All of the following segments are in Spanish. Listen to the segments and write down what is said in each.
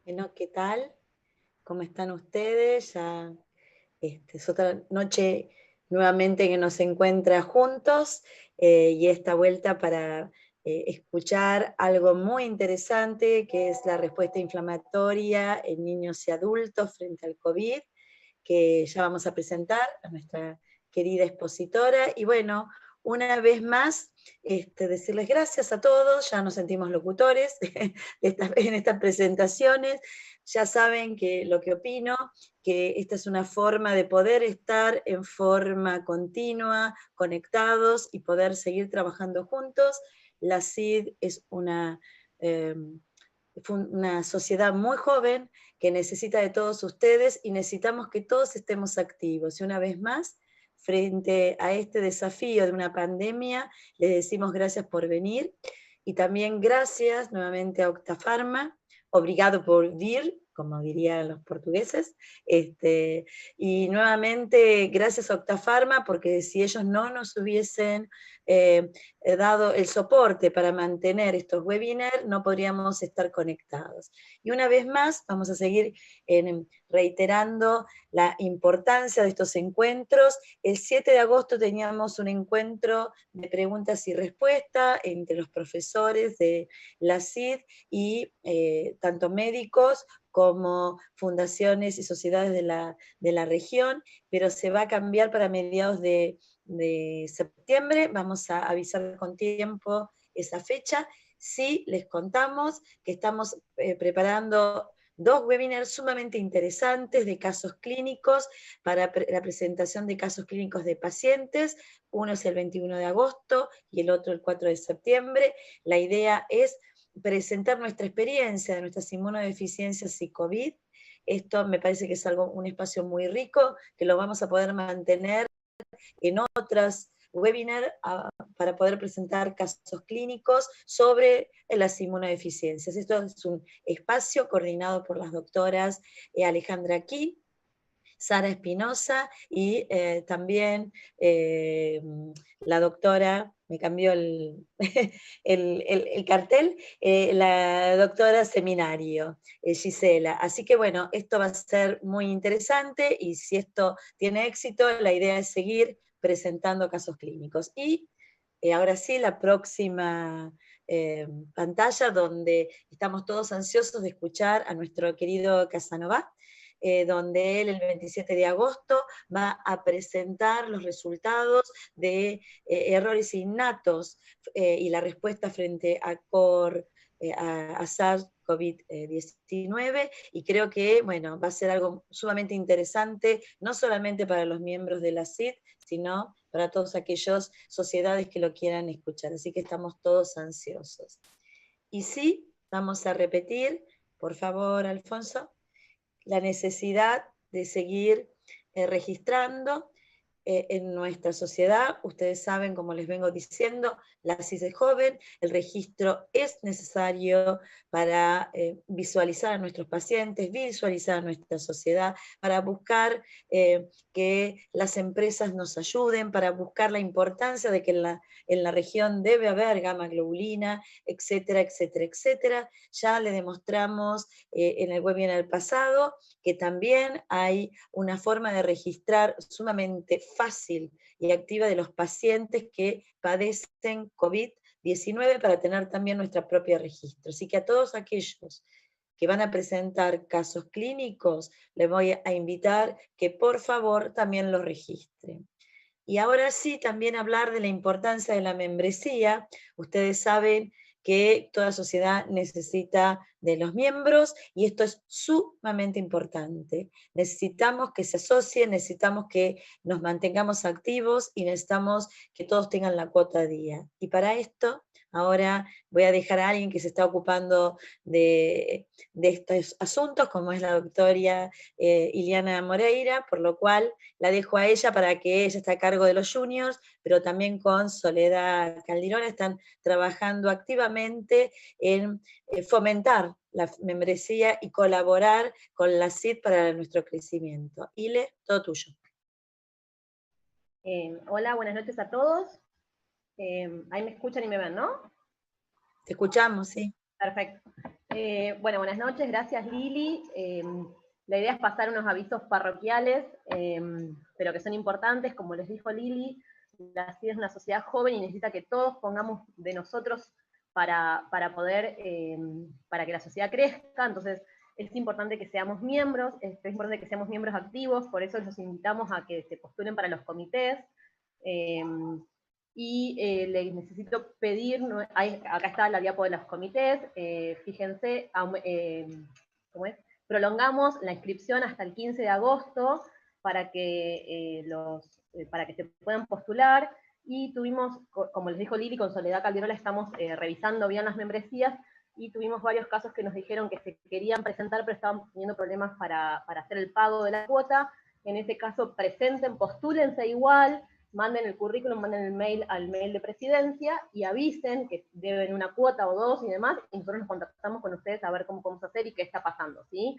Bueno, ¿qué tal? ¿Cómo están ustedes? Ya es otra noche nuevamente que nos encuentra juntos y esta vuelta para escuchar algo muy interesante que es la respuesta inflamatoria en niños y adultos frente al COVID, que ya vamos a presentar a nuestra querida expositora. Y bueno, una vez más, decirles gracias a todos, ya nos sentimos locutores en estas presentaciones, ya saben que lo que opino, que esta es una forma de poder estar en forma continua, conectados y poder seguir trabajando juntos. La CID es una sociedad muy joven que necesita de todos ustedes y necesitamos que todos estemos activos. Y una vez más, frente a este desafío de una pandemia, les decimos gracias por venir y también gracias nuevamente a Octafarma, obrigado por vir, como dirían los portugueses, y nuevamente gracias a Octafarma, porque si ellos no nos hubiesen dado el soporte para mantener estos webinars, no podríamos estar conectados. Y una vez más, vamos a seguir reiterando la importancia de estos encuentros. El 7 de agosto teníamos un encuentro de preguntas y respuestas entre los profesores de la CID y tanto médicos como fundaciones y sociedades de la región, pero se va a cambiar para mediados de septiembre, vamos a avisar con tiempo esa fecha. Sí, les contamos que estamos preparando dos webinars sumamente interesantes de casos clínicos para la presentación de casos clínicos de pacientes. Uno es el 21 de agosto y el otro el 4 de septiembre. La idea es presentar nuestra experiencia de nuestras inmunodeficiencias y COVID. Esto me parece que es un espacio muy rico, que lo vamos a poder mantener en otras webinars para poder presentar casos clínicos sobre las inmunodeficiencias. Esto es un espacio coordinado por las doctoras Alejandra Aquí, Sara Espinosa y también la doctora, me cambió el cartel, la doctora Seminario, Gisela. Así que bueno, esto va a ser muy interesante y si esto tiene éxito, la idea es seguir presentando casos clínicos. Y ahora sí, la próxima pantalla donde estamos todos ansiosos de escuchar a nuestro querido Casanova, donde él el 27 de agosto va a presentar los resultados de errores innatos y la respuesta frente a SARS-CoV-19, y creo que bueno, va a ser algo sumamente interesante, no solamente para los miembros de la CID, sino para todas aquellas sociedades que lo quieran escuchar. Así que estamos todos ansiosos. Y sí, vamos a repetir, por favor, Alfonso, la necesidad de seguir registrando en nuestra sociedad. Ustedes saben, como les vengo diciendo, la CIS es joven, el registro es necesario para visualizar a nuestros pacientes, visualizar a nuestra sociedad, para buscar que las empresas nos ayuden, para buscar la importancia de que en la región debe haber gamma globulina, etcétera, etcétera, etcétera. Ya le demostramos en el webinar pasado que también hay una forma de registrar sumamente fácil y activa de los pacientes que padecen COVID-19 para tener también nuestra propia registro. Así que a todos aquellos que van a presentar casos clínicos, les voy a invitar que por favor también los registren. Y ahora sí, también hablar de la importancia de la membresía. Ustedes saben que toda sociedad necesita de los miembros y esto es sumamente importante. Necesitamos que se asocien, necesitamos que nos mantengamos activos y necesitamos que todos tengan la cuota día. Y para esto, ahora voy a dejar a alguien que se está ocupando de estos asuntos, como es la doctora Iliana Moreira, por lo cual la dejo a ella para que ella esté a cargo de los juniors, pero también con Soledad Calderón están trabajando activamente en fomentar la membresía y colaborar con la CID para nuestro crecimiento. Ile, todo tuyo. Hola, buenas noches a todos. Ahí me escuchan y me ven, ¿no? Te escuchamos, sí. Perfecto. Bueno, buenas noches, gracias Lili. La idea es pasar unos avisos parroquiales, pero que son importantes, como les dijo Lili. La CID es una sociedad joven y necesita que todos pongamos de nosotros para poder, para que la sociedad crezca. Entonces es importante que seamos miembros, es importante que seamos miembros activos, por eso los invitamos a que se postulen para los comités. Les necesito pedir, acá está la diapo de los comités, fíjense, ¿cómo es? Prolongamos la inscripción hasta el 15 de agosto para que, para que se puedan postular, y tuvimos, como les dijo Lili, con Soledad Calderola estamos revisando bien las membresías, y tuvimos varios casos que nos dijeron que se querían presentar, pero estaban teniendo problemas para hacer el pago de la cuota. En ese caso, presenten, postúlense igual, manden el currículum, manden el mail al mail de presidencia y avisen que deben una cuota o dos y demás, y nosotros nos contactamos con ustedes a ver cómo podemos hacer y qué está pasando, ¿sí?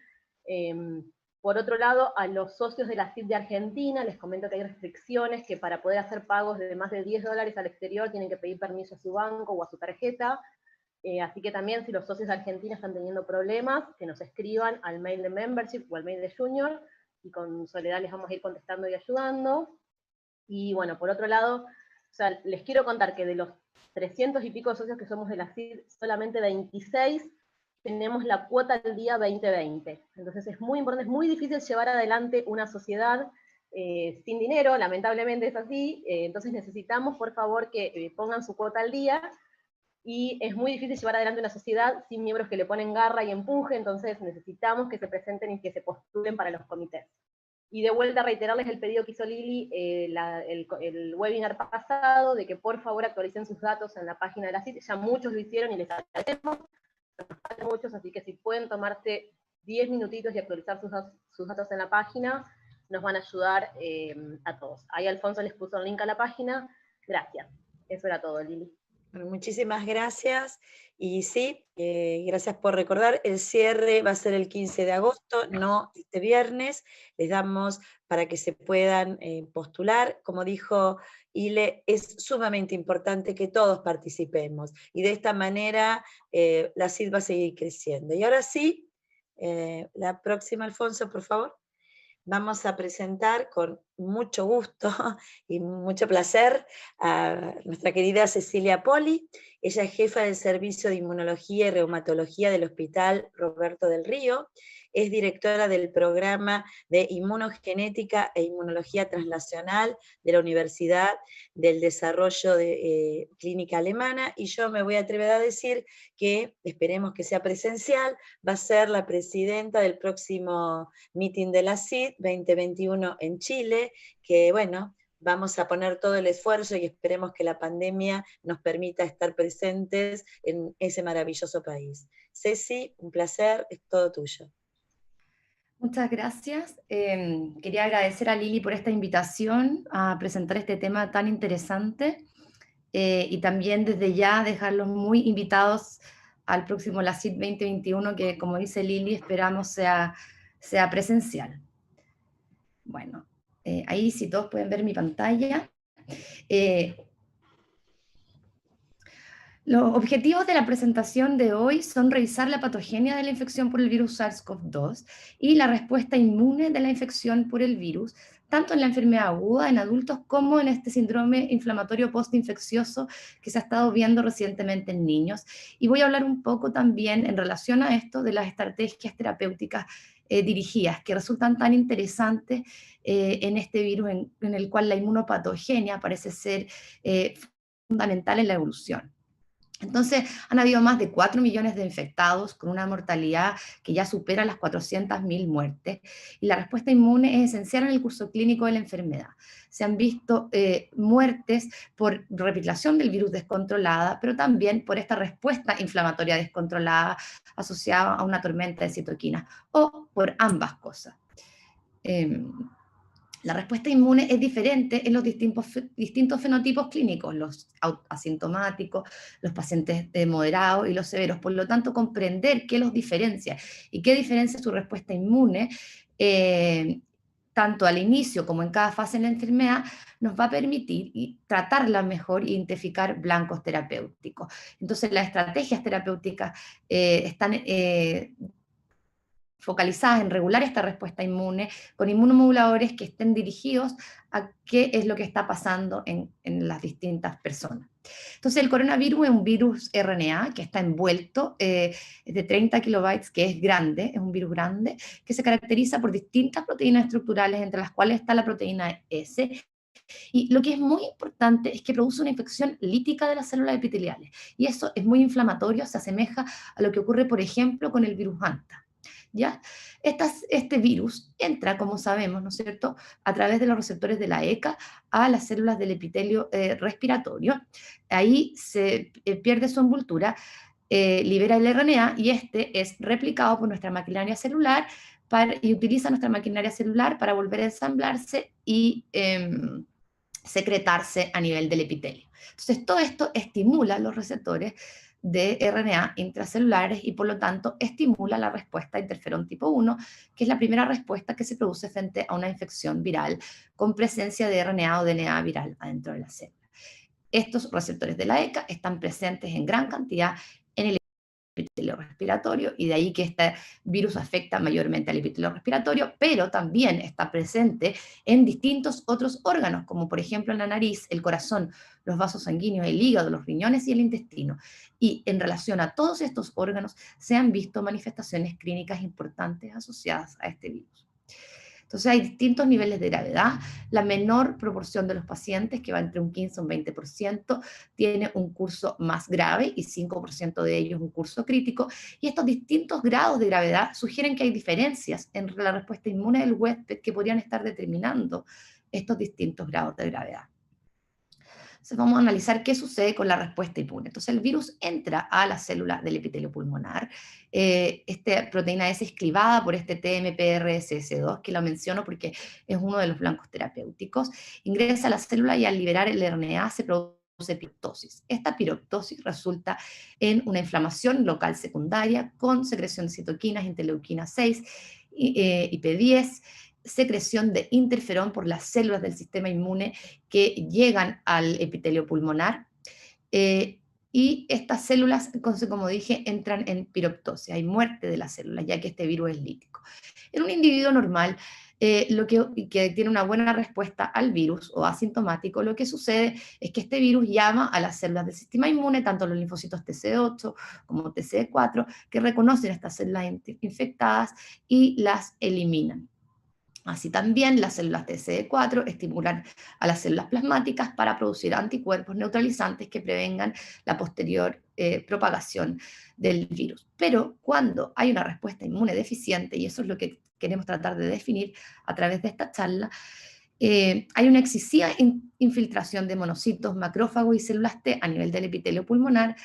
Por otro lado, a los socios de la CID de Argentina, les comento que hay restricciones, que para poder hacer pagos de más de $10 al exterior tienen que pedir permiso a su banco o a su tarjeta, así que también si los socios de Argentina están teniendo problemas, que nos escriban al mail de membership o al mail de junior, y con Soledad les vamos a ir contestando y ayudando. Y bueno, por otro lado, o sea, les quiero contar que de los 300 y pico socios que somos de la CID, solamente 26 tenemos la cuota del día 2020. Entonces es muy importante, es muy difícil llevar adelante una sociedad sin dinero, lamentablemente es así, entonces necesitamos, por favor, que pongan su cuota al día, y es muy difícil llevar adelante una sociedad sin miembros que le ponen garra y empuje, entonces necesitamos que se presenten y que se postulen para los comités. Y de vuelta reiterarles el pedido que hizo Lili el webinar pasado, de que por favor actualicen sus datos en la página de la CID. Ya muchos lo hicieron y les agradecemos, nos faltan muchos, así que si pueden tomarse 10 minutitos y actualizar sus datos en la página, nos van a ayudar a todos. Ahí Alfonso les puso el link a la página. Gracias. Eso era todo, Lili. Bueno, muchísimas gracias. Y sí, gracias por recordar, el cierre va a ser el 15 de agosto, no este viernes. Les damos para que se puedan postular. Como dijo Ile, es sumamente importante que todos participemos. Y de esta manera la CID va a seguir creciendo. Y ahora sí, la próxima, Alfonso, por favor. Vamos a presentar con mucho gusto y mucho placer a nuestra querida Cecilia Poli. Ella es jefa del Servicio de Inmunología y Reumatología del Hospital Roberto del Río. Es directora del Programa de Inmunogenética e Inmunología Translacional de la Universidad del Desarrollo de Clínica Alemana, y yo me voy a atrever a decir que, esperemos que sea presencial, va a ser la presidenta del próximo meeting de la CID 2021 en Chile, que bueno, vamos a poner todo el esfuerzo y esperemos que la pandemia nos permita estar presentes en ese maravilloso país. Ceci, un placer, es todo tuyo. Muchas gracias. Quería agradecer a Lili por esta invitación a presentar este tema tan interesante, y también desde ya dejarlos muy invitados al próximo La CID 2021, que como dice Lili, esperamos sea presencial. Bueno, ahí si todos pueden ver mi pantalla. Los objetivos de la presentación de hoy son revisar la patogenia de la infección por el virus SARS-CoV-2 y la respuesta inmune de la infección por el virus, tanto en la enfermedad aguda en adultos como en este síndrome inflamatorio postinfeccioso que se ha estado viendo recientemente en niños. Y voy a hablar un poco también en relación a esto de las estrategias terapéuticas dirigidas, que resultan tan interesantes en este virus en el cual la inmunopatogenia parece ser fundamental en la evolución. Entonces, han habido más de 4 millones de infectados con una mortalidad que ya supera las 400.000 muertes, y la respuesta inmune es esencial en el curso clínico de la enfermedad. Se han visto muertes por replicación del virus descontrolada, pero también por esta respuesta inflamatoria descontrolada asociada a una tormenta de citoquinas, o por ambas cosas. La respuesta inmune es diferente en los distintos fenotipos clínicos, los asintomáticos, los pacientes moderados y los severos. Por lo tanto, comprender qué los diferencia y qué diferencia su respuesta inmune tanto al inicio como en cada fase de la enfermedad, nos va a permitir tratarla mejor e identificar blancos terapéuticos. Entonces, las estrategias terapéuticas están focalizadas en regular esta respuesta inmune con inmunomoduladores que estén dirigidos a qué es lo que está pasando en las distintas personas. Entonces, el coronavirus es un virus RNA que está envuelto, es de 30 kilobytes, que es grande, es un virus grande, que se caracteriza por distintas proteínas estructurales, entre las cuales está la proteína S. Y lo que es muy importante es que produce una infección lítica de las células epiteliales. Y eso es muy inflamatorio, se asemeja a lo que ocurre, por ejemplo, con el virus Hanta. ¿Ya? Este virus entra, como sabemos, ¿no es cierto?, a través de los receptores de la ECA a las células del epitelio respiratorio. Ahí se pierde su envoltura, libera el RNA y este es replicado por nuestra maquinaria celular y utiliza nuestra maquinaria celular para volver a ensamblarse y secretarse a nivel del epitelio. Entonces, todo esto estimula los receptores de RNA intracelulares y por lo tanto estimula la respuesta a interferón tipo 1, que es la primera respuesta que se produce frente a una infección viral con presencia de RNA o DNA viral adentro de la célula. Estos receptores de la ECA están presentes en gran cantidad en el epitelio respiratorio y de ahí que este virus afecta mayormente al epitelio respiratorio, pero también está presente en distintos otros órganos, como por ejemplo en la nariz, el corazón, los vasos sanguíneos, el hígado, los riñones y el intestino. Y en relación a todos estos órganos se han visto manifestaciones clínicas importantes asociadas a este virus. Entonces hay distintos niveles de gravedad. La menor proporción de los pacientes, que va entre un 15 y un 20%, tiene un curso más grave y 5% de ellos un curso crítico. Y estos distintos grados de gravedad sugieren que hay diferencias en la respuesta inmune del huésped que podrían estar determinando estos distintos grados de gravedad. Entonces vamos a analizar qué sucede con la respuesta inmune. Entonces el virus entra a la célula del epitelio pulmonar. Esta proteína S es clivada por este TMPRSS2, que lo menciono porque es uno de los blancos terapéuticos. Ingresa a la célula y al liberar el RNA se produce piroptosis. Esta piroptosis resulta en una inflamación local secundaria con secreción de citoquinas, interleuquina 6 y P10, secreción de interferón por las células del sistema inmune que llegan al epitelio pulmonar, y estas células, como dije, entran en piroptosis, hay muerte de las células, ya que este virus es lítico. En un individuo normal, que tiene una buena respuesta al virus o asintomático, lo que sucede es que este virus llama a las células del sistema inmune, tanto los linfocitos TCD8 como TCD4, que reconocen estas células infectadas y las eliminan. Así también las células TCD4 estimulan a las células plasmáticas para producir anticuerpos neutralizantes que prevengan la posterior propagación del virus. Pero cuando hay una respuesta inmune deficiente, y eso es lo que queremos tratar de definir a través de esta charla, hay una excesiva infiltración de monocitos, macrófagos y células T a nivel del epitelio pulmonar.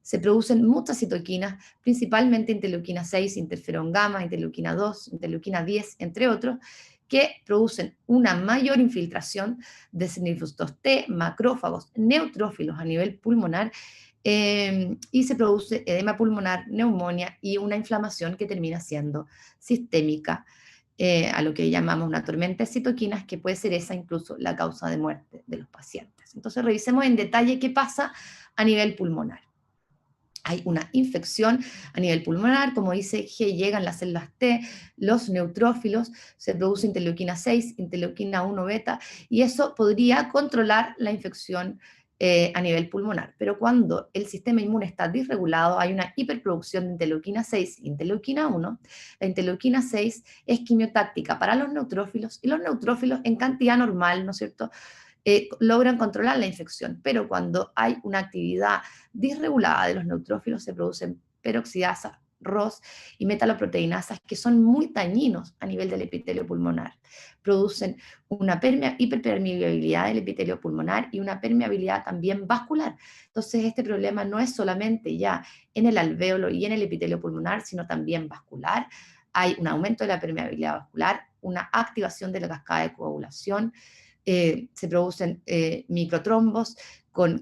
Se producen muchas citoquinas, principalmente interleuquina 6, interferón gamma, interleuquina 2, interleuquina 10, entre otros, que producen una mayor infiltración de linfocitos T, macrófagos, neutrófilos a nivel pulmonar, y se produce edema pulmonar, neumonía y una inflamación que termina siendo sistémica, a lo que llamamos una tormenta de citoquinas, que puede ser esa incluso la causa de muerte de los pacientes. Entonces revisemos en detalle qué pasa a nivel pulmonar. Hay una infección a nivel pulmonar, como dice G, llegan las células T, los neutrófilos, se produce interleuquina 6, interleuquina 1 beta, y eso podría controlar la infección a nivel pulmonar. Pero cuando el sistema inmune está disregulado, hay una hiperproducción de interleuquina 6 e interleuquina 1. La interleuquina 6 es quimiotáctica para los neutrófilos, y los neutrófilos en cantidad normal, ¿no es cierto?, logran controlar la infección, pero cuando hay una actividad disregulada de los neutrófilos se producen peroxidasas, ROS y metaloproteinasas que son muy dañinos a nivel del epitelio pulmonar. Producen una hiperpermeabilidad del epitelio pulmonar y una permeabilidad también vascular. Entonces este problema no es solamente ya en el alvéolo y en el epitelio pulmonar, sino también vascular. Hay un aumento de la permeabilidad vascular, una activación de la cascada de coagulación, se producen microtrombos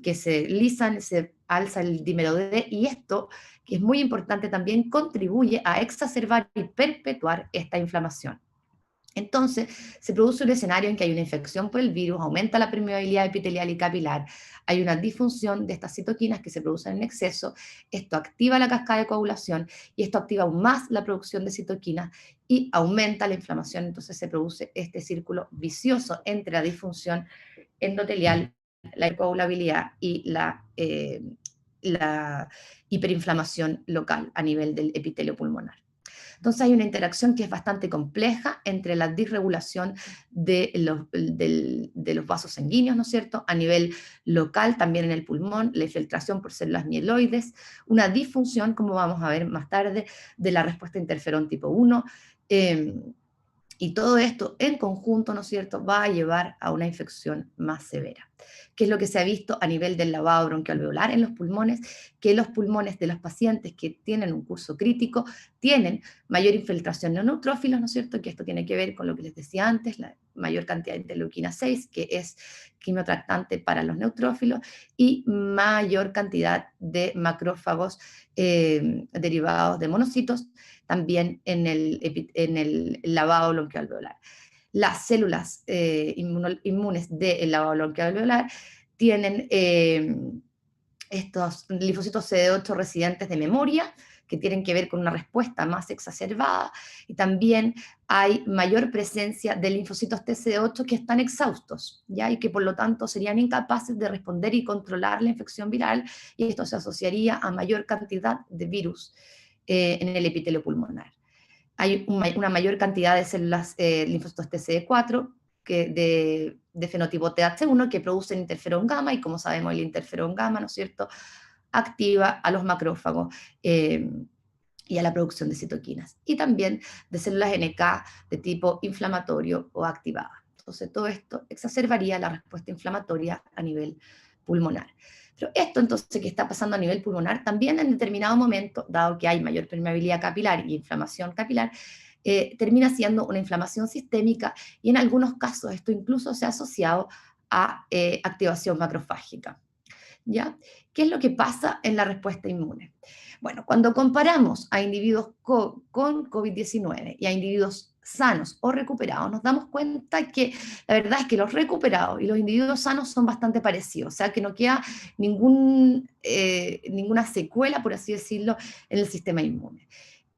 que se lisan, se alza el dímero D, y esto, que es muy importante también, contribuye a exacerbar y perpetuar esta inflamación. Entonces, se produce un escenario en que hay una infección por el virus, aumenta la permeabilidad epitelial y capilar, hay una disfunción de estas citoquinas que se producen en exceso, esto activa la cascada de coagulación y esto activa aún más la producción de citoquinas y aumenta la inflamación, entonces se produce este círculo vicioso entre la disfunción endotelial, la hipocoagulabilidad y la hiperinflamación local a nivel del epitelio pulmonar. Entonces hay una interacción que es bastante compleja entre la disregulación de los vasos sanguíneos, ¿no es cierto?, a nivel local, también en el pulmón, la infiltración por células mieloides, una disfunción, como vamos a ver más tarde, de la respuesta interferón tipo 1, y todo esto en conjunto, ¿no es cierto?, va a llevar a una infección más severa. ¿Qué es lo que se ha visto a nivel del lavado bronquialveolar en los pulmones? Que los pulmones de los pacientes que tienen un curso crítico tienen mayor infiltración de neutrófilos, ¿no es cierto?, que esto tiene que ver con lo que les decía antes, la mayor cantidad de interleuquina 6, que es quimiotractante para los neutrófilos, y mayor cantidad de macrófagos derivados de monocitos, también en el lavado bronquialveolar. Las células inmunes del lavado bronquialveolar tienen estos linfocitos CD8 residentes de memoria, que tienen que ver con una respuesta más exacerbada, y también hay mayor presencia de linfocitos TCD8 que están exhaustos, ¿ya? Y que por lo tanto serían incapaces de responder y controlar la infección viral, y esto se asociaría a mayor cantidad de virus en el epitelio pulmonar. Hay una mayor cantidad de células linfocitos TCD4 de fenotipo TH1 que producen interferón gamma, y como sabemos el interferón gamma, ¿no es cierto?, activa a los macrófagos y a la producción de citoquinas, y también de células NK de tipo inflamatorio o activada. Entonces todo esto exacerbaría la respuesta inflamatoria a nivel pulmonar. Pero esto entonces que está pasando a nivel pulmonar, también en determinado momento, dado que hay mayor permeabilidad capilar y inflamación capilar, termina siendo una inflamación sistémica, y en algunos casos esto incluso se ha asociado a activación macrofágica, ¿ya? ¿Qué es lo que pasa en la respuesta inmune? Bueno, cuando comparamos a individuos con COVID-19 y a individuos sanos o recuperados, nos damos cuenta que la verdad es que los recuperados y los individuos sanos son bastante parecidos, o sea que no queda ninguna secuela, por así decirlo, en el sistema inmune.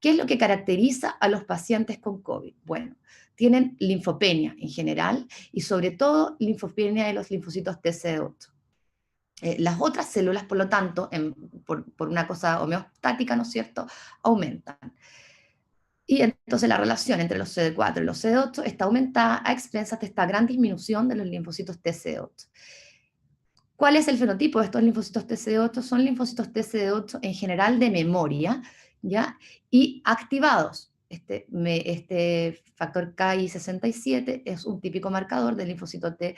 ¿Qué es lo que caracteriza a los pacientes con COVID? Bueno, tienen linfopenia en general y sobre todo linfopenia de los linfocitos TCD8. Las otras células, por lo tanto, por una cosa homeostática, ¿no es cierto?, aumentan. Y entonces la relación entre los CD4 y los CD8 está aumentada a expensas de esta gran disminución de los linfocitos TCD8. ¿Cuál es el fenotipo de estos linfocitos TCD8? Son linfocitos TCD8 en general de memoria, ¿ya?, y activados. Este factor KI67 es un típico marcador del linfocito T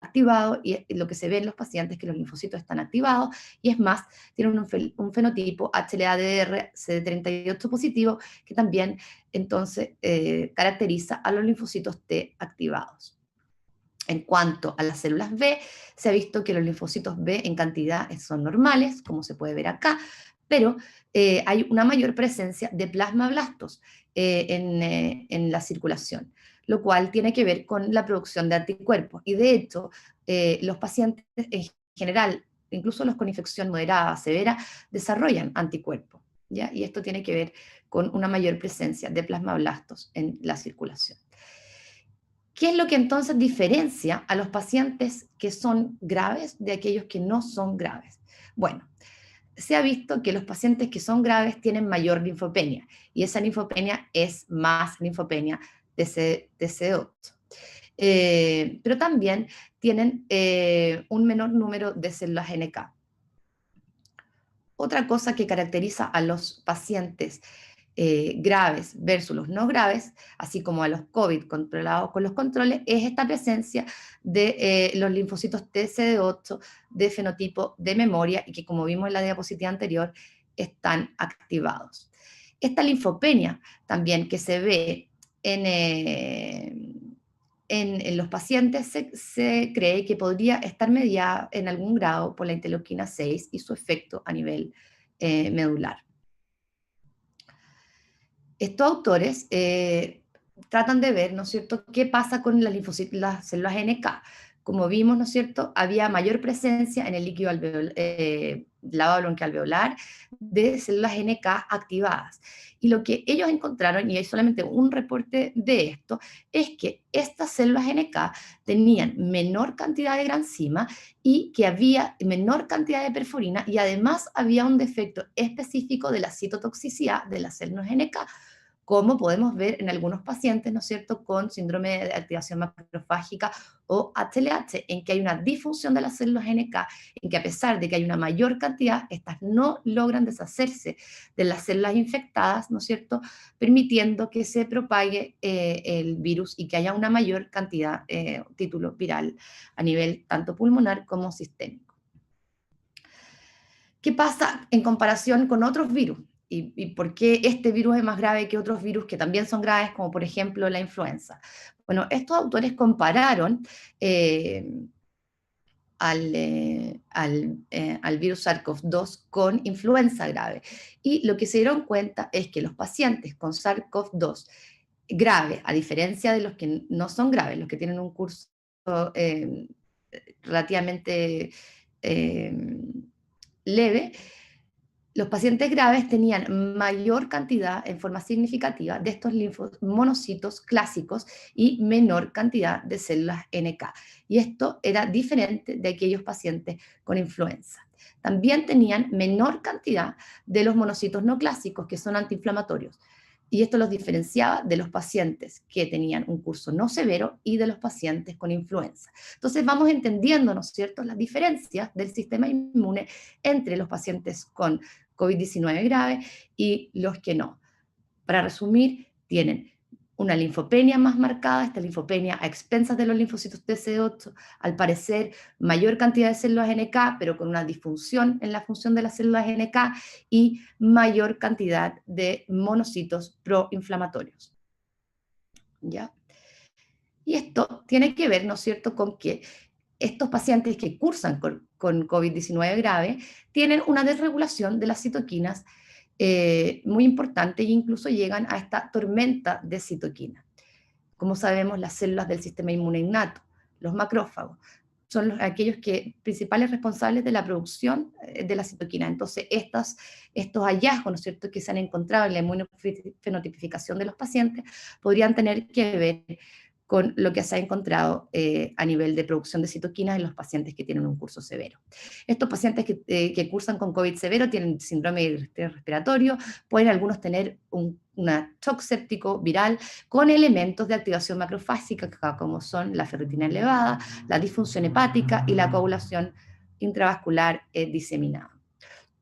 activado, y lo que se ve en los pacientes es que los linfocitos están activados, y es más, tienen un fenotipo HLA-DR CD38 positivo, que también entonces caracteriza a los linfocitos T activados. En cuanto a las células B, se ha visto que los linfocitos B en cantidad son normales, como se puede ver acá, pero hay una mayor presencia de plasmablastos en la circulación, lo cual tiene que ver con la producción de anticuerpos. Y de hecho, los pacientes en general, incluso los con infección moderada, severa, desarrollan anticuerpos, ¿ya? Y esto tiene que ver con una mayor presencia de plasmablastos en la circulación. ¿Qué es lo que entonces diferencia a los pacientes que son graves de aquellos que no son graves? Bueno, se ha visto que los pacientes que son graves tienen mayor linfopenia, y esa linfopenia es más linfopenia TCD8. Pero también tienen un menor número de células NK. Otra cosa que caracteriza a los pacientes graves versus los no graves, así como a los COVID controlados con los controles, es esta presencia de los linfocitos TCD8 de fenotipo de memoria, y que, como vimos en la diapositiva anterior, están activados. Esta linfopenia también que se ve en los pacientes se cree que podría estar mediada en algún grado por la interleuquina 6 y su efecto a nivel medular. Estos autores tratan de ver, ¿no es cierto?, qué pasa con las células NK. Como vimos, ¿no es cierto?, había mayor presencia en el líquido lavado bronquialveolar de células NK activadas. Y lo que ellos encontraron, y hay solamente un reporte de esto, es que estas células NK tenían menor cantidad de granzima y que había menor cantidad de perforina, y además había un defecto específico de la citotoxicidad de las células NK, como podemos ver en algunos pacientes, ¿no es cierto?, con síndrome de activación macrofágica o HLH, en que hay una disfunción de las células NK, en que a pesar de que hay una mayor cantidad, estas no logran deshacerse de las células infectadas, ¿no es cierto?, permitiendo que se propague el virus y que haya una mayor cantidad, título viral a nivel tanto pulmonar como sistémico. ¿Qué pasa en comparación con otros virus? ¿Y por qué este virus es más grave que otros virus que también son graves, como por ejemplo la influenza? Bueno, estos autores compararon al virus SARS-CoV-2 con influenza grave. Y lo que se dieron cuenta es que los pacientes con SARS-CoV-2 grave, a diferencia de los que no son graves, los que tienen un curso relativamente leve, los pacientes graves tenían mayor cantidad, en forma significativa, de estos monocitos clásicos y menor cantidad de células NK. Y esto era diferente de aquellos pacientes con influenza. También tenían menor cantidad de los monocitos no clásicos, que son antiinflamatorios. Y esto los diferenciaba de los pacientes que tenían un curso no severo y de los pacientes con influenza. Entonces vamos entendiendo, ¿no es cierto?, las diferencias del sistema inmune entre los pacientes con COVID-19 grave y los que no. Para resumir, tienen una linfopenia más marcada, esta linfopenia a expensas de los linfocitos TC8, al parecer mayor cantidad de células NK, pero con una disfunción en la función de las células NK, y mayor cantidad de monocitos proinflamatorios. ¿Ya? Y esto tiene que ver, ¿no es cierto?, con que estos pacientes que cursan con COVID-19 grave tienen una desregulación de las citoquinas muy importante, e incluso llegan a esta tormenta de citoquina. Como sabemos, las células del sistema inmune innato, los macrófagos, son aquellos principales responsables de la producción de la citoquina. Entonces, estos hallazgos, ¿no es cierto?, que se han encontrado en la inmunofenotipificación de los pacientes, podrían tener que ver con lo que se ha encontrado a nivel de producción de citoquinas en los pacientes que tienen un curso severo. Estos pacientes que cursan con COVID severo tienen síndrome respiratorio, pueden algunos tener un shock séptico viral con elementos de activación macrofágica, como son la ferritina elevada, la disfunción hepática y la coagulación intravascular diseminada.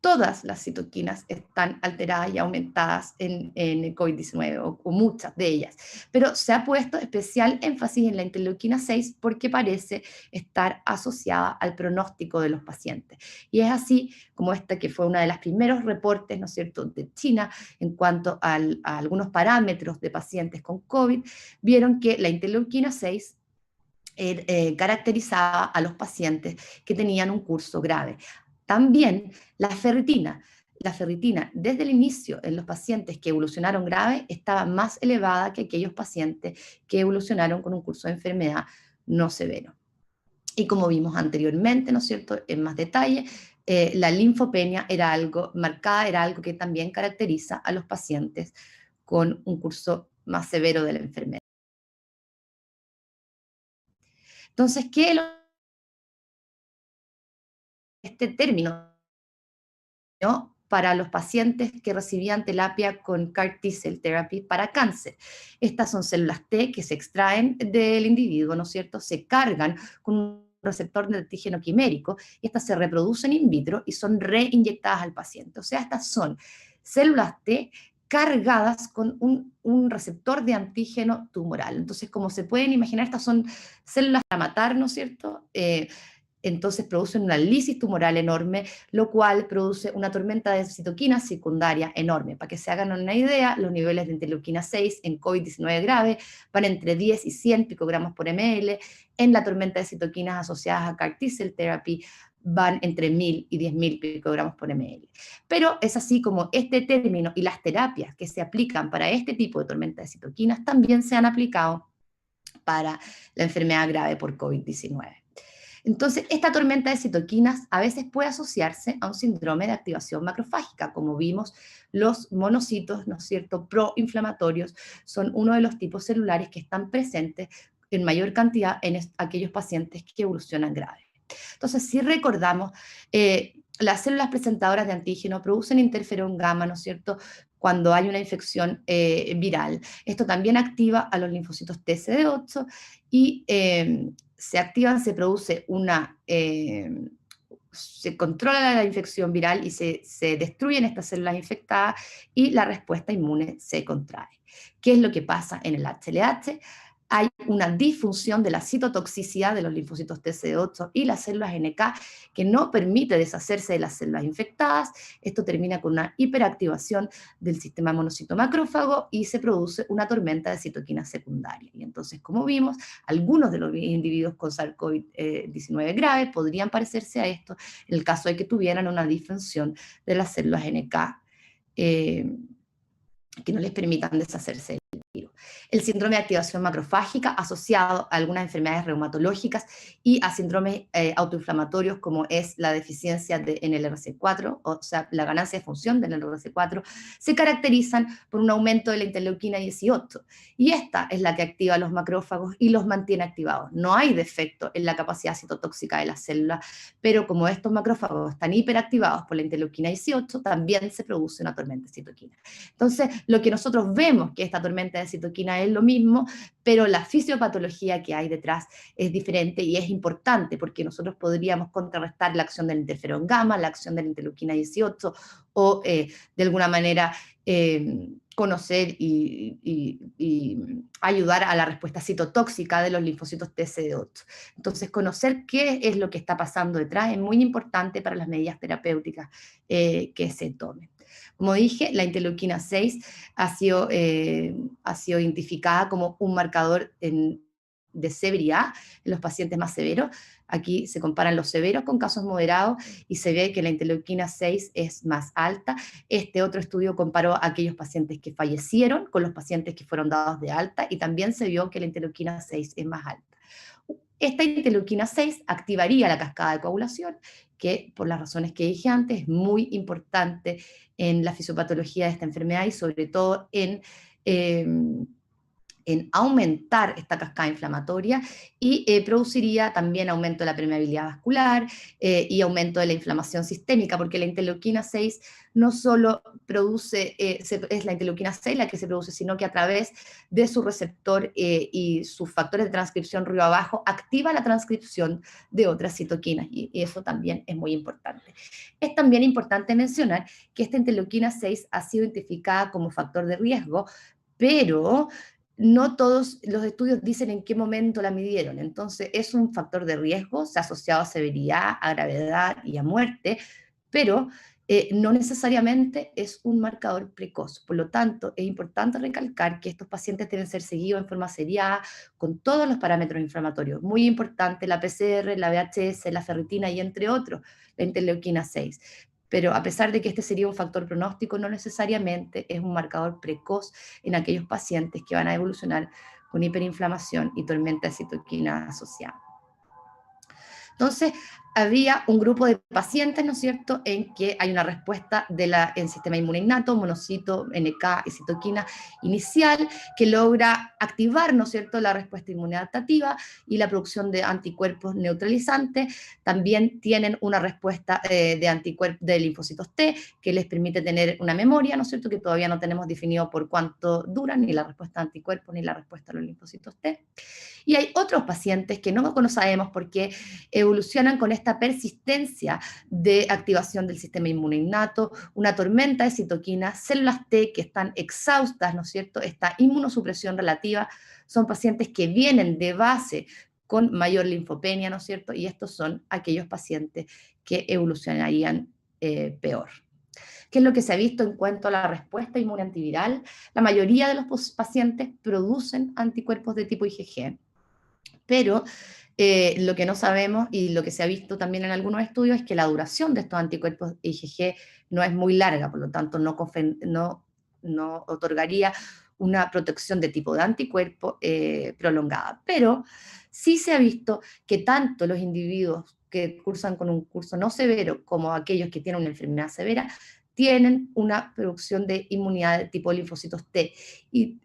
Todas las citoquinas están alteradas y aumentadas en el COVID-19, o muchas de ellas. Pero se ha puesto especial énfasis en la interleuquina 6 porque parece estar asociada al pronóstico de los pacientes. Y es así como esta que fue uno de los primeros reportes, ¿no es cierto?, de China en cuanto a algunos parámetros de pacientes con COVID, vieron que la interleuquina 6 caracterizaba a los pacientes que tenían un curso grave. También la ferritina desde el inicio en los pacientes que evolucionaron grave estaba más elevada que aquellos pacientes que evolucionaron con un curso de enfermedad no severo. Y como vimos anteriormente, ¿no es cierto?, en más detalle, la linfopenia era algo marcada, era algo que también caracteriza a los pacientes con un curso más severo de la enfermedad. Entonces, ¿qué es este término, ¿no?, para los pacientes que recibían terapia con CAR T-cell therapy para cáncer? Estas son células T que se extraen del individuo, ¿no es cierto?, se cargan con un receptor de antígeno quimérico, y estas se reproducen in vitro y son reinyectadas al paciente. O sea, estas son células T cargadas con un receptor de antígeno tumoral. Entonces, como se pueden imaginar, estas son células para matar, ¿no es cierto?, entonces producen una lisis tumoral enorme, lo cual produce una tormenta de citoquinas secundaria enorme. Para que se hagan una idea, los niveles de interleuquina 6 en COVID-19 grave van entre 10 y 100 picogramos por ml. En la tormenta de citoquinas asociadas a CAR T-cell therapy van entre 1000 y 10.000 picogramos por ml. Pero es así como este término y las terapias que se aplican para este tipo de tormenta de citoquinas también se han aplicado para la enfermedad grave por COVID-19. Entonces, esta tormenta de citoquinas a veces puede asociarse a un síndrome de activación macrofágica. Como vimos, los monocitos, ¿no es cierto?, proinflamatorios, son uno de los tipos celulares que están presentes en mayor cantidad en aquellos pacientes que evolucionan grave. Entonces, si recordamos, las células presentadoras de antígeno producen interferón gamma, ¿no es cierto?, cuando hay una infección viral. Esto también activa a los linfocitos TCD8 y se activan, se produce se controla la infección viral y se destruyen estas células infectadas y la respuesta inmune se contrae. ¿Qué es lo que pasa en el HLH? Hay una disfunción de la citotoxicidad de los linfocitos TCD8 y las células NK que no permite deshacerse de las células infectadas. Esto termina con una hiperactivación del sistema monocito macrófago y se produce una tormenta de citoquinas secundaria. Y entonces, como vimos, algunos de los individuos con SARS-CoV-19 grave podrían parecerse a esto en el caso de que tuvieran una disfunción de las células NK que no les permitan deshacerse del virus. El síndrome de activación macrofágica asociado a algunas enfermedades reumatológicas y a síndromes autoinflamatorios como es la deficiencia en el NLRC4, o sea, la ganancia de función del NLRC4, se caracterizan por un aumento de la interleuquina 18, y esta es la que activa los macrófagos y los mantiene activados. No hay defecto en la capacidad citotóxica de las células, pero como estos macrófagos están hiperactivados por la interleuquina 18, también se produce una tormenta de citoquina. Entonces, lo que nosotros vemos que esta tormenta de citoquina es lo mismo, pero la fisiopatología que hay detrás es diferente y es importante porque nosotros podríamos contrarrestar la acción del interferón gamma, la acción de la interleuquina 18 o de alguna manera conocer y ayudar a la respuesta citotóxica de los linfocitos TCD8. Entonces, conocer qué es lo que está pasando detrás es muy importante para las medidas terapéuticas que se tomen. Como dije, la interleuquina 6 ha sido identificada como un marcador de severidad en los pacientes más severos. Aquí se comparan los severos con casos moderados y se ve que la interleuquina 6 es más alta. Este otro estudio comparó a aquellos pacientes que fallecieron con los pacientes que fueron dados de alta y también se vio que la interleuquina 6 es más alta. Esta interleuquina 6 activaría la cascada de coagulación, que por las razones que dije antes es muy importante en la fisiopatología de esta enfermedad y sobre todo en aumentar esta cascada inflamatoria y produciría también aumento de la permeabilidad vascular y aumento de la inflamación sistémica, porque la interleuquina 6 no solo produce, es la interleuquina 6 la que se produce, sino que a través de su receptor y sus factores de transcripción río abajo, activa la transcripción de otras citoquinas, y eso también es muy importante. Es también importante mencionar que esta interleuquina 6 ha sido identificada como factor de riesgo, pero no todos los estudios dicen en qué momento la midieron. Entonces, es un factor de riesgo, se ha asociado a severidad, a gravedad y a muerte, pero no necesariamente es un marcador precoz. Por lo tanto, es importante recalcar que estos pacientes deben ser seguidos en forma seriada con todos los parámetros inflamatorios. Muy importante la PCR, la VHS, la ferritina y entre otros, la interleuquina 6. Pero a pesar de que este sería un factor pronóstico, no necesariamente es un marcador precoz en aquellos pacientes que van a evolucionar con hiperinflamación y tormenta de citoquina asociada. Entonces, había un grupo de pacientes, ¿no es cierto?, en que hay una respuesta en sistema inmune innato, monocito, NK y citoquina inicial, que logra activar, ¿no es cierto?, la respuesta inmune adaptativa y la producción de anticuerpos neutralizantes. También tienen una respuesta de anticuerpos de linfocitos T, que les permite tener una memoria, ¿no es cierto?, que todavía no tenemos definido por cuánto duran, ni la respuesta de anticuerpos ni la respuesta a los linfocitos T. Y hay otros pacientes que no sabemos por qué evolucionan con esta persistencia de activación del sistema inmune innato, una tormenta de citoquinas, células T que están exhaustas, ¿no es cierto?, esta inmunosupresión relativa. Son pacientes que vienen de base con mayor linfopenia, ¿no es cierto?, y estos son aquellos pacientes que evolucionarían peor. ¿Qué es lo que se ha visto en cuanto a la respuesta inmune antiviral? La mayoría de los pacientes producen anticuerpos de tipo IgG, pero Lo que no sabemos y lo que se ha visto también en algunos estudios es que la duración de estos anticuerpos IgG no es muy larga, por lo tanto no otorgaría una protección de tipo de anticuerpo prolongada. Pero sí se ha visto que tanto los individuos que cursan con un curso no severo como aquellos que tienen una enfermedad severa tienen una producción de inmunidad de tipo linfocitos T. Y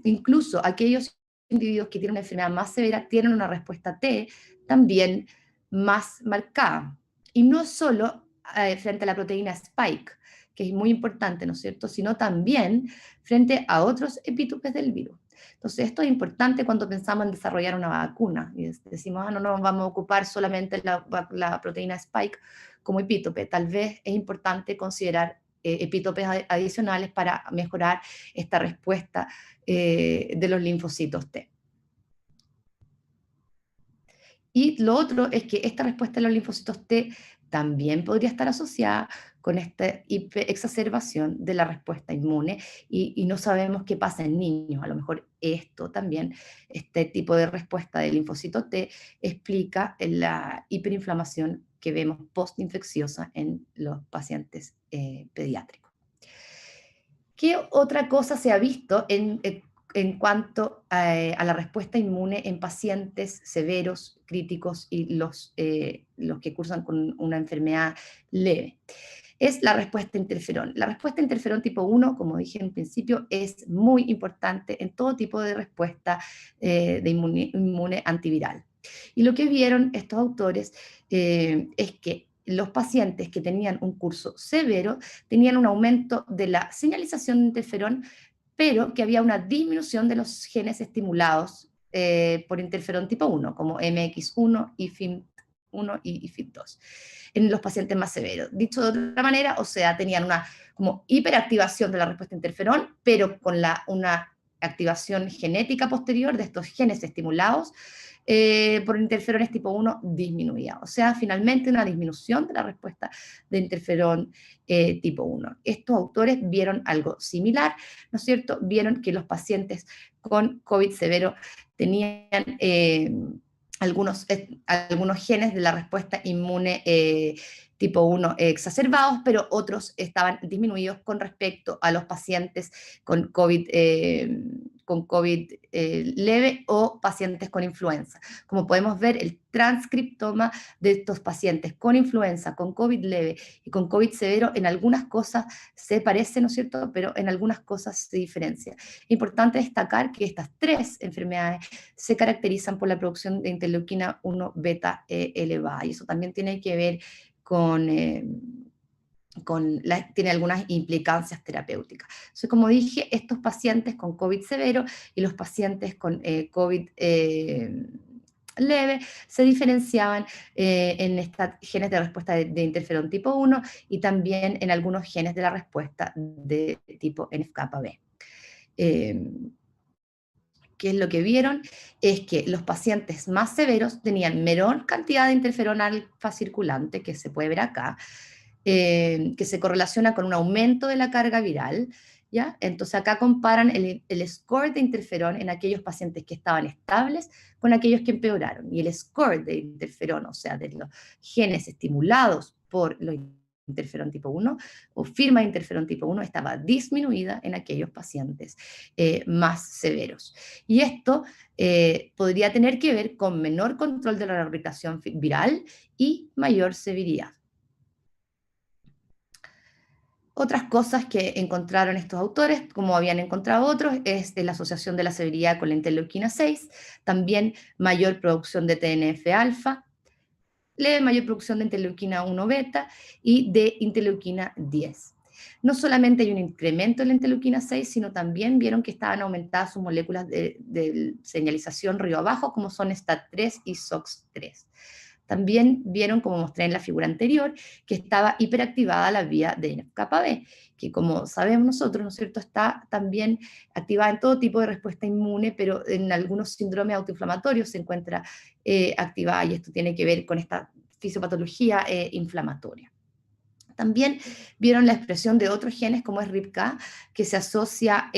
incluso aquellos individuos que tienen una enfermedad más severa tienen una respuesta T también más marcada. Y no solo frente a la proteína Spike, que es muy importante, ¿no es cierto?, sino también frente a otros epítopes del virus. Entonces, esto es importante cuando pensamos en desarrollar una vacuna. Y decimos, no nos vamos a ocupar solamente la proteína Spike como epítope. Tal vez es importante considerar epítopes adicionales para mejorar esta respuesta de los linfocitos T. Y lo otro es que esta respuesta de los linfocitos T también podría estar asociada con esta exacerbación de la respuesta inmune y no sabemos qué pasa en niños. A lo mejor esto también, este tipo de respuesta del linfocito T explica la hiperinflamación que vemos postinfecciosa en los pacientes pediátricos. ¿Qué otra cosa se ha visto en cuanto a la respuesta inmune en pacientes severos, críticos y los que cursan con una enfermedad leve? Es la respuesta interferón. La respuesta interferón tipo 1, como dije en principio, es muy importante en todo tipo de respuesta de inmune antiviral. Y lo que vieron estos autores es que los pacientes que tenían un curso severo tenían un aumento de la señalización de interferón, pero que había una disminución de los genes estimulados por interferón tipo 1, como MX1, IFIM1 y IFIM2, en los pacientes más severos. Dicho de otra manera, o sea, tenían una como hiperactivación de la respuesta a interferón, pero con una activación genética posterior de estos genes estimulados por interferones tipo 1 disminuida. O sea, finalmente una disminución de la respuesta de interferón tipo 1. Estos autores vieron algo similar, ¿no es cierto? Vieron que los pacientes con COVID severo tenían algunos genes de la respuesta inmune tipo 1 exacerbados, pero otros estaban disminuidos con respecto a los pacientes con COVID leve o pacientes con influenza. Como podemos ver, el transcriptoma de estos pacientes con influenza, con COVID leve y con COVID severo, en algunas cosas se parece, ¿no es cierto?, pero en algunas cosas se diferencia. Es importante destacar que estas tres enfermedades se caracterizan por la producción de interleuquina 1 beta elevada, y eso también tiene que ver tiene algunas implicancias terapéuticas. Entonces, como dije, estos pacientes con COVID severo y los pacientes con COVID leve se diferenciaban en estos genes de respuesta de interferón tipo 1 y también en algunos genes de la respuesta de tipo NF-κB. ¿Qué es lo que vieron? Es que los pacientes más severos tenían menor cantidad de interferón alfa circulante, que se puede ver acá, que se correlaciona con un aumento de la carga viral, ¿ya? Entonces acá comparan el score de interferón en aquellos pacientes que estaban estables con aquellos que empeoraron, y el score de interferón, o sea, de los genes estimulados por los interferón tipo 1 o firma de interferón tipo 1 estaba disminuida en aquellos pacientes más severos. Y esto podría tener que ver con menor control de la replicación viral y mayor severidad. Otras cosas que encontraron estos autores, como habían encontrado otros, es la asociación de la severidad con la interleuquina 6, también mayor producción de TNF-alfa, mayor producción de interleuquina 1 beta y de interleuquina 10. No solamente hay un incremento en la interleuquina 6, sino también vieron que estaban aumentadas sus moléculas de señalización río abajo, como son STAT3 y SOX3. También vieron, como mostré en la figura anterior, que estaba hiperactivada la vía de NF-κB, que como sabemos nosotros, ¿no es cierto?, está también activada en todo tipo de respuesta inmune, pero en algunos síndromes autoinflamatorios se encuentra activada, y esto tiene que ver con esta fisiopatología inflamatoria. También vieron la expresión de otros genes como es RIPK, que se asocia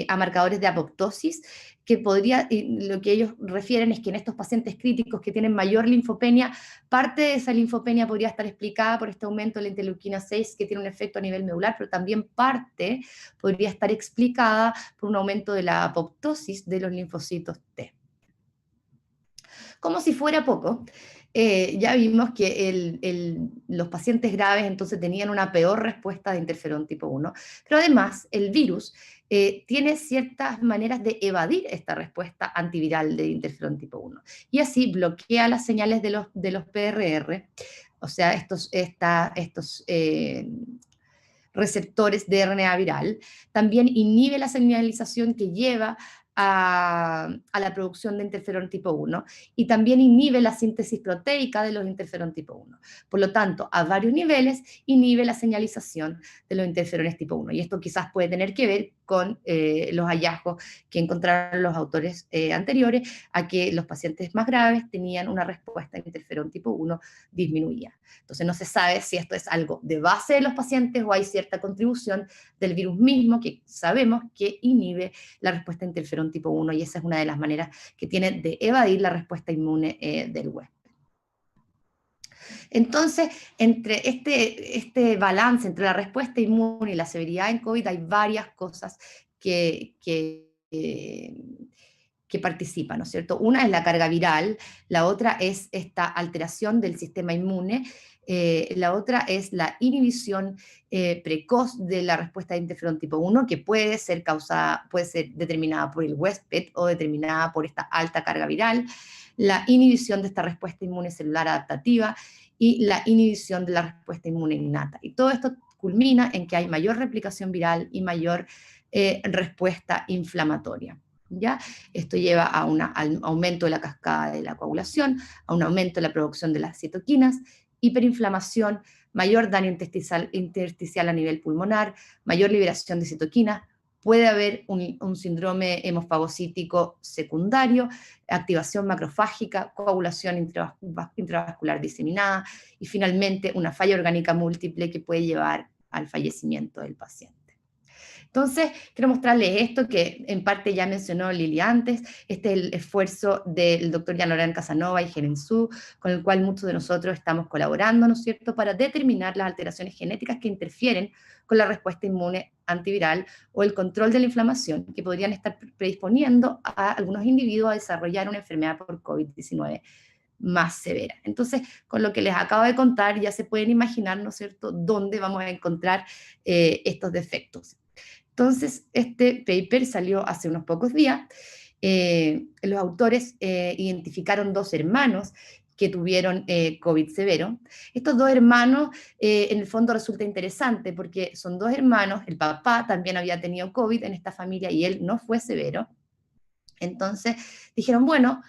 a marcadores de apoptosis, que podría, lo que ellos refieren es que en estos pacientes críticos que tienen mayor linfopenia, parte de esa linfopenia podría estar explicada por este aumento de la interleuquina 6, que tiene un efecto a nivel medular, pero también parte podría estar explicada por un aumento de la apoptosis de los linfocitos T. Como si fuera poco, ya vimos que los pacientes graves entonces tenían una peor respuesta de interferón tipo 1, pero además el virus tiene ciertas maneras de evadir esta respuesta antiviral de interferón tipo 1, y así bloquea las señales de los PRR, o sea, estos receptores de RNA viral, también inhibe la señalización que lleva a la producción de interferón tipo 1 y también inhibe la síntesis proteica de los interferón tipo 1. Por lo tanto, a varios niveles inhibe la señalización de los interferones tipo 1. Y esto quizás puede tener que ver con los hallazgos que encontraron los autores anteriores, a que los pacientes más graves tenían una respuesta a interferón tipo 1 disminuida. Entonces no se sabe si esto es algo de base de los pacientes o hay cierta contribución del virus mismo que sabemos que inhibe la respuesta a interferón tipo 1, y esa es una de las maneras que tiene de evadir la respuesta inmune del huésped. Entonces, entre este balance entre la respuesta inmune y la severidad en COVID hay varias cosas que participan, ¿no es cierto? Una es la carga viral, la otra es esta alteración del sistema inmune, la otra es la inhibición precoz de la respuesta de interferón tipo 1, que puede ser determinada por el huésped o determinada por esta alta carga viral, la inhibición de esta respuesta inmune celular adaptativa y la inhibición de la respuesta inmune innata. Y todo esto culmina en que hay mayor replicación viral y mayor respuesta inflamatoria. ¿Ya? Esto lleva a un aumento de la cascada de la coagulación, a un aumento de la producción de las citoquinas, hiperinflamación, mayor daño intersticial a nivel pulmonar, mayor liberación de citoquinas, puede haber un síndrome hemofagocítico secundario, activación macrofágica, coagulación intravascular diseminada y finalmente una falla orgánica múltiple que puede llevar al fallecimiento del paciente. Entonces, quiero mostrarles esto que en parte ya mencionó Lili antes. Este es el esfuerzo del doctor Jean-Laurent Casanova y Helen Su, con el cual muchos de nosotros estamos colaborando, ¿no es cierto?, para determinar las alteraciones genéticas que interfieren con la respuesta inmune antiviral o el control de la inflamación, que podrían estar predisponiendo a algunos individuos a desarrollar una enfermedad por COVID-19 más severa. Entonces, con lo que les acabo de contar, ya se pueden imaginar, ¿no es cierto?, dónde vamos a encontrar estos defectos. Entonces, este paper salió hace unos pocos días. Los autores identificaron 2 hermanos que tuvieron COVID severo. Estos 2 hermanos, en el fondo resulta interesante porque son 2 hermanos, el papá también había tenido COVID en esta familia y él no fue severo. Entonces dijeron, bueno,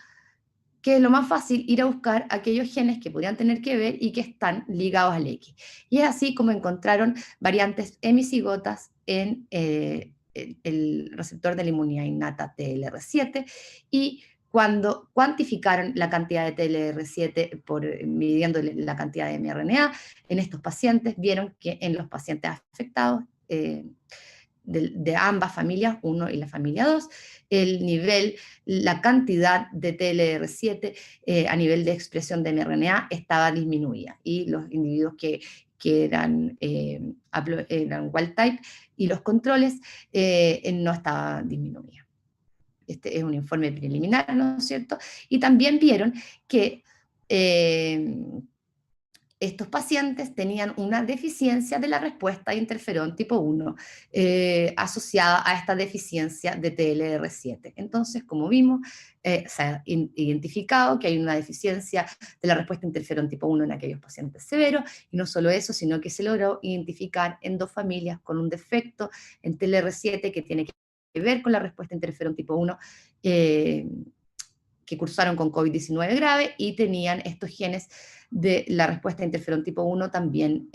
que es lo más fácil ir a buscar aquellos genes que podrían tener que ver y que están ligados al X. Y es así como encontraron variantes hemicigotas en el receptor de la inmunidad innata TLR7, y cuando cuantificaron la cantidad de TLR7 midiendo la cantidad de mRNA en estos pacientes, vieron que en los pacientes afectados de ambas familias, 1 y la familia 2, el nivel, la cantidad de TLR7 a nivel de expresión de mRNA estaba disminuida, y los individuos que eran wild type y los controles no estaban disminuidos. Este es un informe preliminar, ¿no es cierto? Y también vieron que estos pacientes tenían una deficiencia de la respuesta de interferón tipo 1 asociada a esta deficiencia de TLR7. Entonces, como vimos, se ha identificado que hay una deficiencia de la respuesta de interferón tipo 1 en aquellos pacientes severos, y no solo eso, sino que se logró identificar en 2 familias con un defecto en TLR7 que tiene que ver con la respuesta de interferón tipo 1, que cursaron con COVID-19 grave y tenían estos genes de la respuesta a interferón tipo 1 también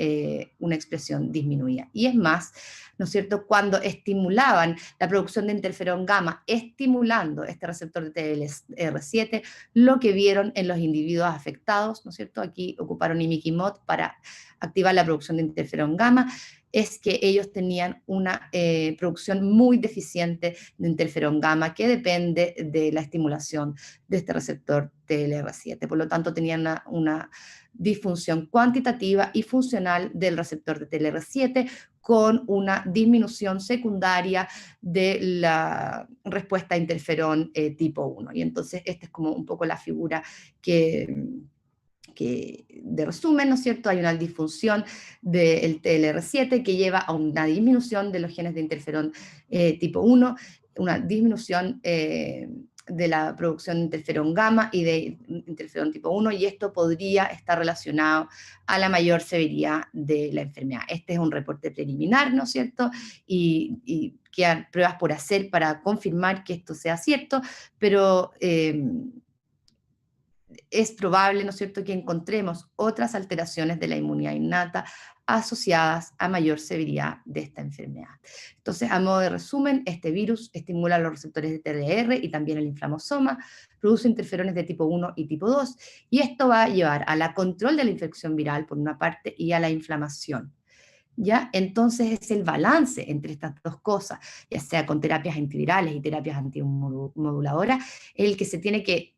una expresión disminuida. Y es más, ¿no es cierto?, cuando estimulaban la producción de interferón gamma, estimulando este receptor de TLR7, lo que vieron en los individuos afectados, ¿no es cierto?, aquí ocuparon imiquimod para activar la producción de interferón gamma, es que ellos tenían una producción muy deficiente de interferón gamma que depende de la estimulación de este receptor TLR7. Por lo tanto, tenían una disfunción cuantitativa y funcional del receptor de TLR7 con una disminución secundaria de la respuesta a interferón tipo 1. Y entonces esta es como un poco la figura que de resumen, ¿no es cierto?, hay una disfunción del TLR7 que lleva a una disminución de los genes de interferón tipo 1, una disminución de la producción de interferón gamma y de interferón tipo 1, y esto podría estar relacionado a la mayor severidad de la enfermedad. Este es un reporte preliminar, ¿no es cierto?, y quedan pruebas por hacer para confirmar que esto sea cierto, pero es probable, ¿no es cierto?, que encontremos otras alteraciones de la inmunidad innata asociadas a mayor severidad de esta enfermedad. Entonces, a modo de resumen, este virus estimula los receptores de TLR y también el inflamosoma, produce interferones de tipo 1 y tipo 2, y esto va a llevar a la control de la infección viral, por una parte, y a la inflamación. ¿Ya? Entonces es el balance entre estas dos cosas, ya sea con terapias antivirales y terapias antimoduladoras, el que se tiene que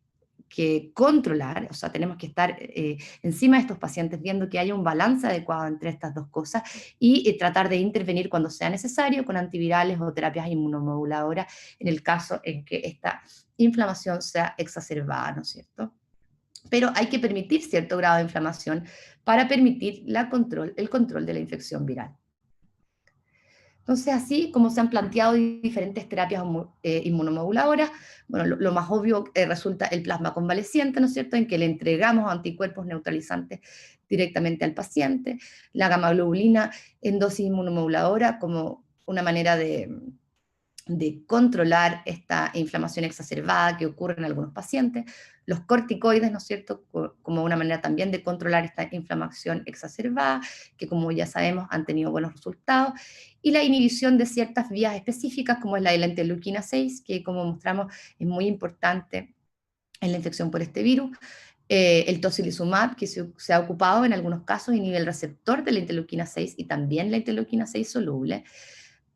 controlar, o sea, tenemos que estar encima de estos pacientes viendo que haya un balance adecuado entre estas dos cosas y tratar de intervenir cuando sea necesario con antivirales o terapias inmunomoduladoras en el caso en que esta inflamación sea exacerbada, ¿no es cierto? Pero hay que permitir cierto grado de inflamación para permitir el control de la infección viral. Entonces, así como se han planteado diferentes terapias inmunomoduladoras, bueno, lo más obvio resulta el plasma convaleciente, ¿no es cierto?, en que le entregamos anticuerpos neutralizantes directamente al paciente, la gamma-globulina en dosis inmunomoduladora como una manera de controlar esta inflamación exacerbada que ocurre en algunos pacientes, los corticoides, ¿no es cierto?, como una manera también de controlar esta inflamación exacerbada, que como ya sabemos han tenido buenos resultados, y la inhibición de ciertas vías específicas, como es la de la interleuquina 6, que como mostramos es muy importante en la infección por este virus, el tocilizumab, que se ha ocupado en algunos casos, inhibe el receptor de la interleuquina 6 y también la interleuquina 6 soluble.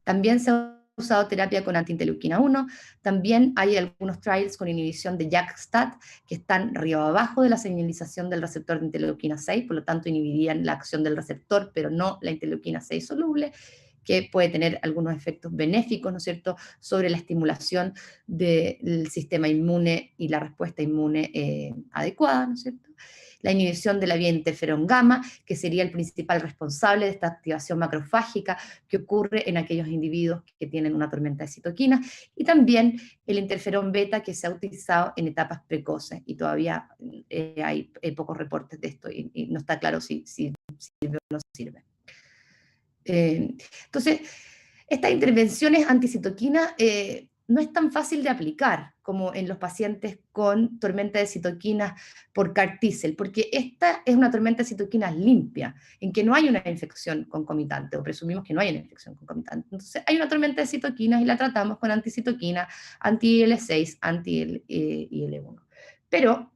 También se ha usado terapia con antiinterleuquina 1, también hay algunos trials con inhibición de JAK-STAT que están arriba abajo de la señalización del receptor de interleuquina 6, por lo tanto inhibirían la acción del receptor, pero no la interleuquina 6 soluble, que puede tener algunos efectos benéficos, ¿no es cierto?, sobre la estimulación del sistema inmune y la respuesta inmune adecuada, ¿no es cierto? La inhibición de la vía interferón gamma, que sería el principal responsable de esta activación macrofágica que ocurre en aquellos individuos que tienen una tormenta de citoquinas, y también el interferón beta, que se ha utilizado en etapas precoces, y todavía hay pocos reportes de esto, y no está claro si sirve o no sirve. Entonces, estas intervenciones anticitoquinas no es tan fácil de aplicar como en los pacientes con tormenta de citoquinas por CAR T-cell, porque esta es una tormenta de citoquinas limpia, en que no hay una infección concomitante, o presumimos que no hay una infección concomitante. Entonces, hay una tormenta de citoquinas y la tratamos con anticitoquina, anti-IL-6, anti-IL-1. Pero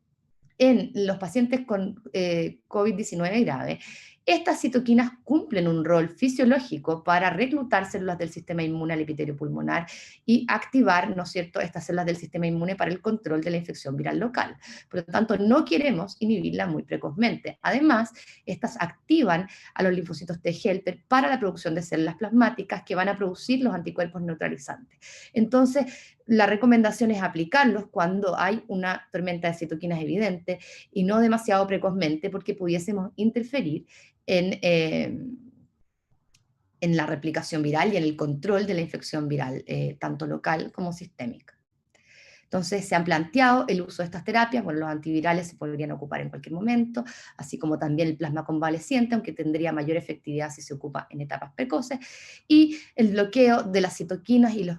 en los pacientes con COVID-19 grave, estas citoquinas cumplen un rol fisiológico para reclutar células del sistema inmune al epitelio pulmonar y activar, ¿no es cierto?, estas células del sistema inmune para el control de la infección viral local. Por lo tanto, no queremos inhibirla muy precozmente. Además, estas activan a los linfocitos T helper para la producción de células plasmáticas que van a producir los anticuerpos neutralizantes. Entonces, la recomendación es aplicarlos cuando hay una tormenta de citoquinas evidente y no demasiado precozmente, porque pudiésemos interferir en la replicación viral y en el control de la infección viral, tanto local como sistémica. Entonces se han planteado el uso de estas terapias, bueno, los antivirales se podrían ocupar en cualquier momento, así como también el plasma convaleciente, aunque tendría mayor efectividad si se ocupa en etapas precoces, y el bloqueo de las citoquinas y los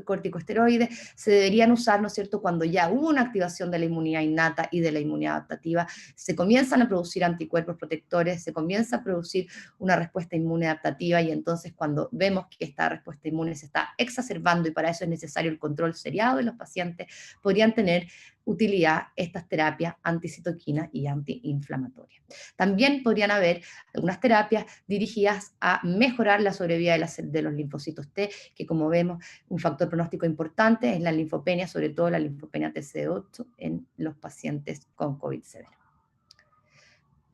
corticosteroides se deberían usar, ¿no es cierto?, cuando ya hubo una activación de la inmunidad innata y de la inmunidad adaptativa, se comienzan a producir anticuerpos protectores, se comienza a producir una respuesta inmune adaptativa, y entonces cuando vemos que esta respuesta inmune se está exacerbando y para eso es necesario el control seriado de los pacientes, podrían tener utilidad estas terapias anticitoquinas y antiinflamatorias. También podrían haber algunas terapias dirigidas a mejorar la sobrevida de los linfocitos T, que como vemos, un factor pronóstico importante es la linfopenia, sobre todo la linfopenia TCD8 en los pacientes con COVID severo.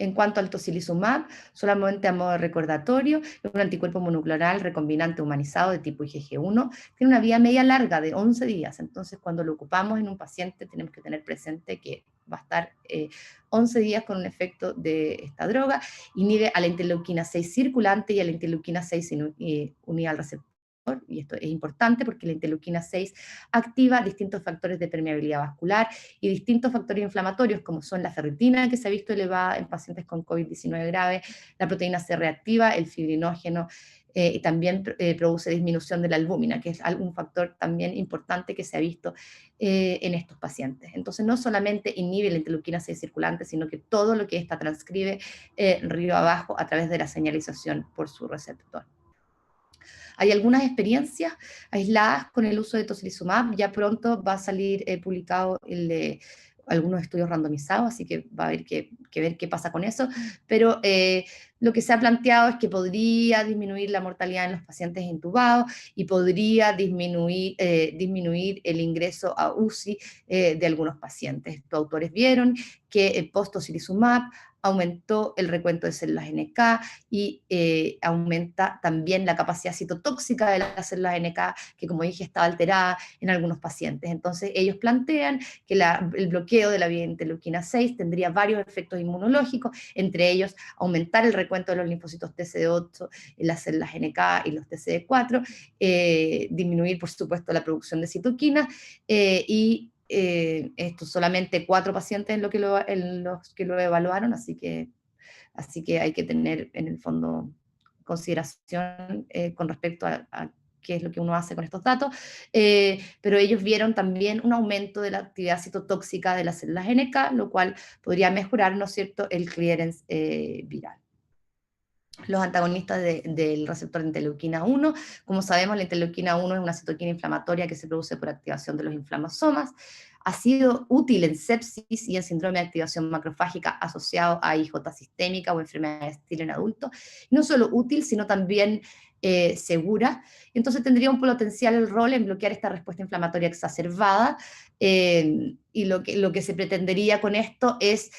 En cuanto al tocilizumab, solamente a modo de recordatorio, es un anticuerpo monoclonal recombinante humanizado de tipo IgG1, tiene una vida media larga de 11 días, entonces cuando lo ocupamos en un paciente tenemos que tener presente que va a estar 11 días con un efecto de esta droga, inhibe a la interleuquina 6 circulante y a la interleuquina 6 unida al receptor, y esto es importante porque la interleuquina 6 activa distintos factores de permeabilidad vascular y distintos factores inflamatorios, como son la ferritina, que se ha visto elevada en pacientes con COVID-19 grave, la proteína C reactiva, el fibrinógeno, y también produce disminución de la albúmina, que es un factor también importante que se ha visto en estos pacientes. Entonces, no solamente inhibe la interleuquina 6 circulante, sino que todo lo que ésta transcribe río abajo a través de la señalización por su receptor. Hay algunas experiencias aisladas con el uso de tocilizumab, ya pronto va a salir publicado algunos estudios randomizados, así que va a haber que ver qué pasa con eso, pero lo que se ha planteado es que podría disminuir la mortalidad en los pacientes intubados y podría disminuir el ingreso a UCI de algunos pacientes. Estos autores vieron que post-tocilizumab aumentó el recuento de células NK y aumenta también la capacidad citotóxica de las células NK, que como dije estaba alterada en algunos pacientes. Entonces ellos plantean que el bloqueo de la vía interleuquina 6 tendría varios efectos inmunológicos, entre ellos aumentar el recuento de los linfocitos TCD8, las células NK y los TCD4, disminuir por supuesto la producción de citoquinas y esto solamente 4 pacientes en los que lo evaluaron, así que hay que tener en el fondo consideración con respecto a qué es lo que uno hace con estos datos, pero ellos vieron también un aumento de la actividad citotóxica de las células NK, lo cual podría mejorar, ¿no es cierto?, el clearance viral. Los antagonistas del receptor de interleuquina 1, como sabemos, la interleuquina 1 es una citoquina inflamatoria que se produce por activación de los inflamasomas, ha sido útil en sepsis y en síndrome de activación macrofágica asociado a IJ sistémica o enfermedad de Stiller en adultos. No solo útil, sino también segura, entonces tendría un potencial rol en bloquear esta respuesta inflamatoria exacerbada, y lo que se pretendería con esto es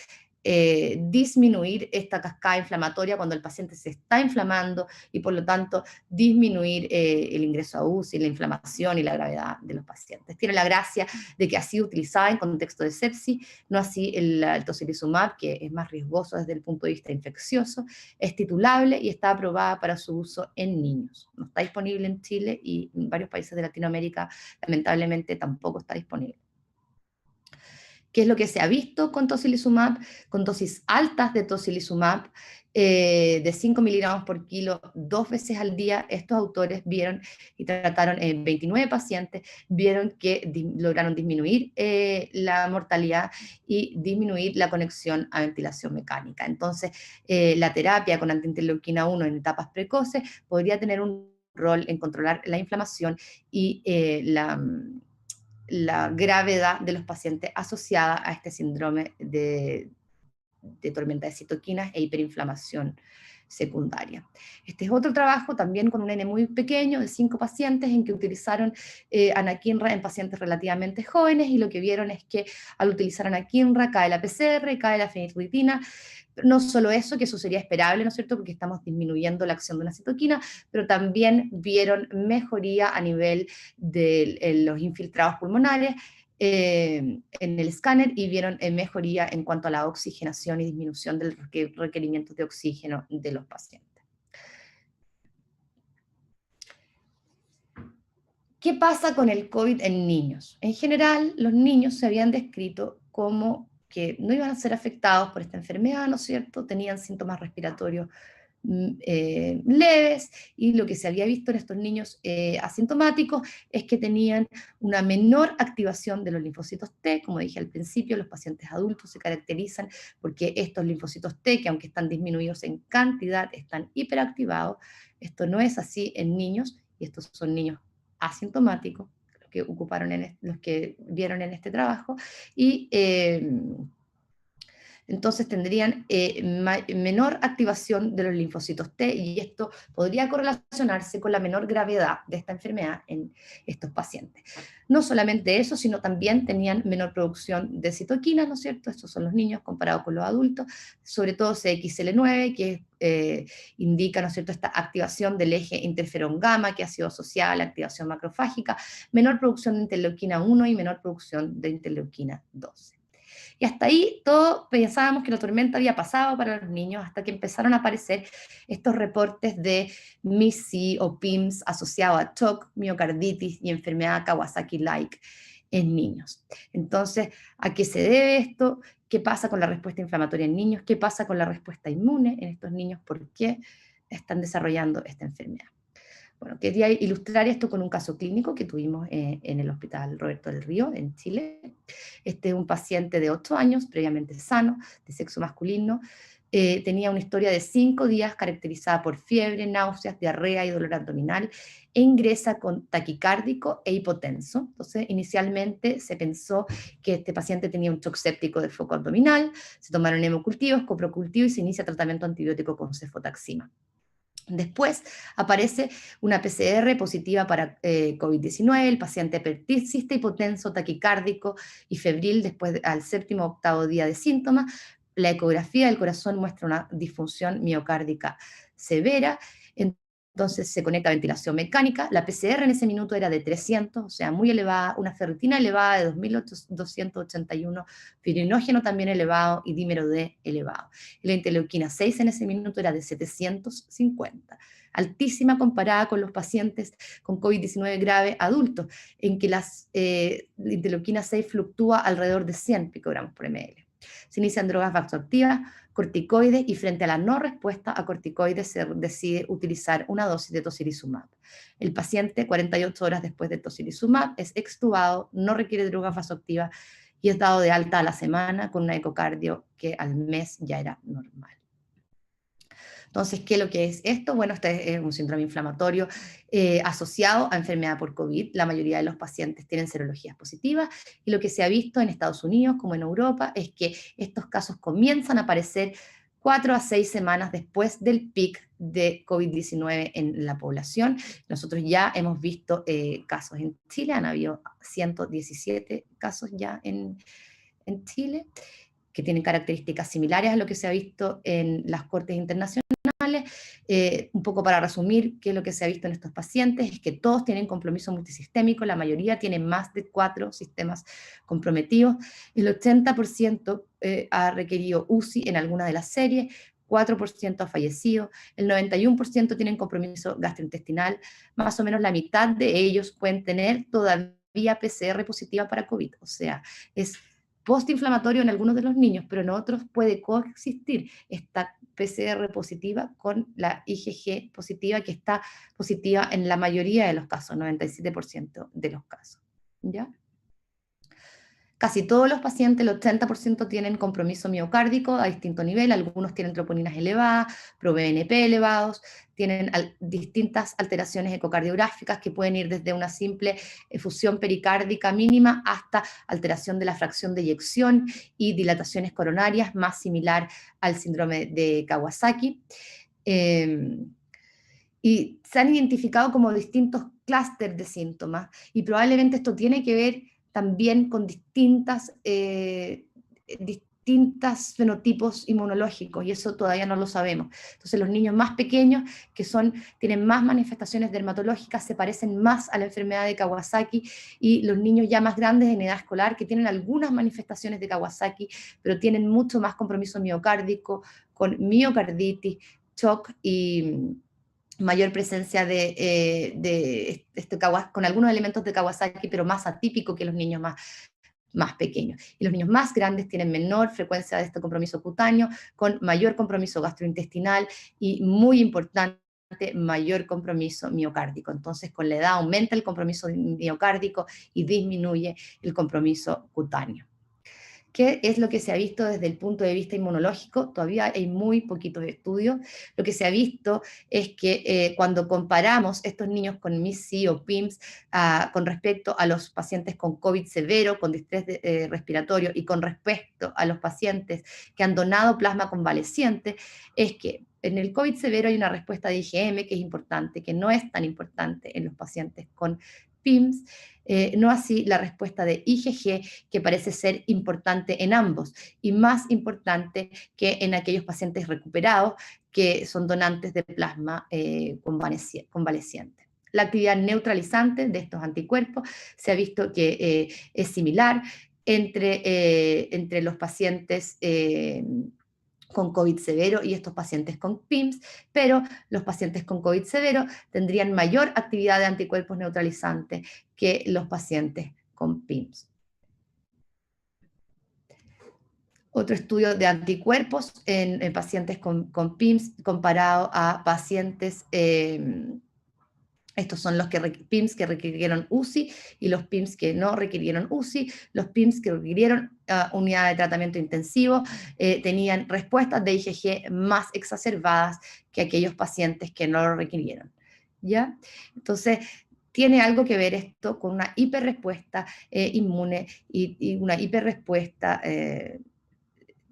disminuir esta cascada inflamatoria cuando el paciente se está inflamando y por lo tanto disminuir el ingreso a UCI, la inflamación y la gravedad de los pacientes. Tiene la gracia de que ha sido utilizada en contexto de sepsis, no así el tocilizumab, que es más riesgoso desde el punto de vista infeccioso, es titulable y está aprobada para su uso en niños. No está disponible en Chile y en varios países de Latinoamérica lamentablemente tampoco está disponible. ¿Qué es lo que se ha visto con tocilizumab? Con dosis altas de tocilizumab de 5 miligramos por kilo 2 veces al día, estos autores vieron y trataron 29 pacientes, vieron que lograron disminuir la mortalidad y disminuir la conexión a ventilación mecánica. Entonces, la terapia con antiinterleuquina 1 en etapas precoces podría tener un rol en controlar la inflamación y la gravedad de los pacientes asociada a este síndrome de tormenta de citoquinas e hiperinflamación secundaria. Este es otro trabajo también con un N muy pequeño de 5 pacientes en que utilizaron anakinra en pacientes relativamente jóvenes y lo que vieron es que al utilizar anakinra cae la PCR, cae la fenilrutina. No solo eso, que eso sería esperable, ¿no es cierto?, porque estamos disminuyendo la acción de una citoquina, pero también vieron mejoría a nivel de los infiltrados pulmonares en el escáner y vieron mejoría en cuanto a la oxigenación y disminución del requerimiento de oxígeno de los pacientes. ¿Qué pasa con el COVID en niños? En general, los niños se habían descrito como que no iban a ser afectados por esta enfermedad, ¿no es cierto? Tenían síntomas respiratorios leves, y lo que se había visto en estos niños asintomáticos es que tenían una menor activación de los linfocitos T. Como dije al principio, los pacientes adultos se caracterizan porque estos linfocitos T, que aunque están disminuidos en cantidad, están hiperactivados. Esto no es así en niños, y estos son niños asintomáticos, los que vieron en este trabajo, y entonces tendrían menor activación de los linfocitos T, y esto podría correlacionarse con la menor gravedad de esta enfermedad en estos pacientes. No solamente eso, sino también tenían menor producción de citoquinas, ¿no es cierto? Estos son los niños comparados con los adultos, sobre todo CXL9, que indica, ¿no es cierto?, esta activación del eje interferón gamma, que ha sido asociada a la activación macrofágica, menor producción de interleuquina 1 y menor producción de interleuquina 12. Y hasta ahí todos pensábamos que la tormenta había pasado para los niños, hasta que empezaron a aparecer estos reportes de MIS-C o PIMS asociados a TOC, miocarditis y enfermedad Kawasaki-like en niños. Entonces, ¿a qué se debe esto? ¿Qué pasa con la respuesta inflamatoria en niños? ¿Qué pasa con la respuesta inmune en estos niños? ¿Por qué están desarrollando esta enfermedad? Bueno, quería ilustrar esto con un caso clínico que tuvimos en el Hospital Roberto del Río, en Chile. Este es un paciente de 8 años, previamente sano, de sexo masculino. Tenía una historia de 5 días caracterizada por fiebre, náuseas, diarrea y dolor abdominal, e ingresa con taquicárdico e hipotenso. Entonces, inicialmente se pensó que este paciente tenía un shock séptico del foco abdominal, se tomaron hemocultivos, coprocultivo, y se inicia tratamiento antibiótico con cefotaxima. Después aparece una PCR positiva para COVID-19, el paciente persiste hipotenso, taquicárdico y febril después al 7º o 8º día de síntomas. La ecografía del corazón muestra una disfunción miocárdica severa, entonces se conecta a ventilación mecánica. La PCR en ese minuto era de 300, o sea, muy elevada, una ferritina elevada de 2281, fibrinogen también elevado y dímero D elevado. La interleuquina 6 en ese minuto era de 750, altísima comparada con los pacientes con COVID-19 grave adultos, en que la interleuquina 6 fluctúa alrededor de 100 picogramos por ml. Se inician drogas vasoactivas, corticoides, y frente a la no respuesta a corticoides se decide utilizar una dosis de tocilizumab. El paciente, 48 horas después de tocilizumab, es extubado, no requiere drogas vasoactivas y es dado de alta a la semana con un ecocardio que al mes ya era normal. Entonces, ¿qué es lo que es esto? Bueno, este es un síndrome inflamatorio asociado a enfermedad por COVID. La mayoría de los pacientes tienen serologías positivas, y lo que se ha visto en Estados Unidos como en Europa es que estos casos comienzan a aparecer 4 a 6 semanas después del pic de COVID-19 en la población. Nosotros ya hemos visto casos en Chile, han habido 117 casos ya en Chile, que tienen características similares a lo que se ha visto en las cortes internacionales. Un poco para resumir, qué es lo que se ha visto en estos pacientes, es que todos tienen compromiso multisistémico, la mayoría tienen más de 4 sistemas comprometidos, el 80% ha requerido UCI en alguna de las series, 4% ha fallecido, el 91% tienen compromiso gastrointestinal, más o menos la mitad de ellos pueden tener todavía PCR positiva para COVID, o sea, es postinflamatorio en algunos de los niños, pero en otros puede coexistir esta PCR positiva con la IgG positiva, que está positiva en la mayoría de los casos, 97% de los casos, ¿ya? Casi todos los pacientes, el 80%, tienen compromiso miocárdico a distinto nivel, algunos tienen troponinas elevadas, proBNP elevados, tienen distintas alteraciones ecocardiográficas que pueden ir desde una simple efusión pericárdica mínima hasta alteración de la fracción de eyección y dilataciones coronarias, más similar al síndrome de Kawasaki. Y se han identificado como distintos clústeres de síntomas, y probablemente esto tiene que ver también con distintos fenotipos inmunológicos, y eso todavía no lo sabemos. Entonces los niños más pequeños, que tienen más manifestaciones dermatológicas, se parecen más a la enfermedad de Kawasaki, y los niños ya más grandes en edad escolar, que tienen algunas manifestaciones de Kawasaki, pero tienen mucho más compromiso miocárdico, con miocarditis, shock y mayor presencia con algunos elementos de Kawasaki, pero más atípico que los niños más pequeños. Y los niños más grandes tienen menor frecuencia de este compromiso cutáneo, con mayor compromiso gastrointestinal y, muy importante, mayor compromiso miocárdico. Entonces, con la edad aumenta el compromiso miocárdico y disminuye el compromiso cutáneo. ¿Qué es lo que se ha visto desde el punto de vista inmunológico? Todavía hay muy poquitos estudios. Lo que se ha visto es que cuando comparamos estos niños con MIS-C o PIMS con respecto a los pacientes con COVID severo, con distrés respiratorio, y con respecto a los pacientes que han donado plasma convaleciente, es que en el COVID severo hay una respuesta de IgM que es importante, que no es tan importante en los pacientes con PIMS, no así la respuesta de IgG, que parece ser importante en ambos, y más importante que en aquellos pacientes recuperados que son donantes de plasma convaleciente. La actividad neutralizante de estos anticuerpos se ha visto que es similar entre los pacientes con COVID severo y estos pacientes con PIMS, pero los pacientes con COVID severo tendrían mayor actividad de anticuerpos neutralizantes que los pacientes con PIMS. Otro estudio de anticuerpos en pacientes con PIMS comparado a pacientes, estos son los PIMS que requirieron UCI y los PIMS que no requirieron UCI. Los PIMS que requirieron unidad de tratamiento intensivo tenían respuestas de IgG más exacerbadas que aquellos pacientes que no lo requirieron, ¿ya? Entonces, tiene algo que ver esto con una hiperrespuesta inmune y una hiperrespuesta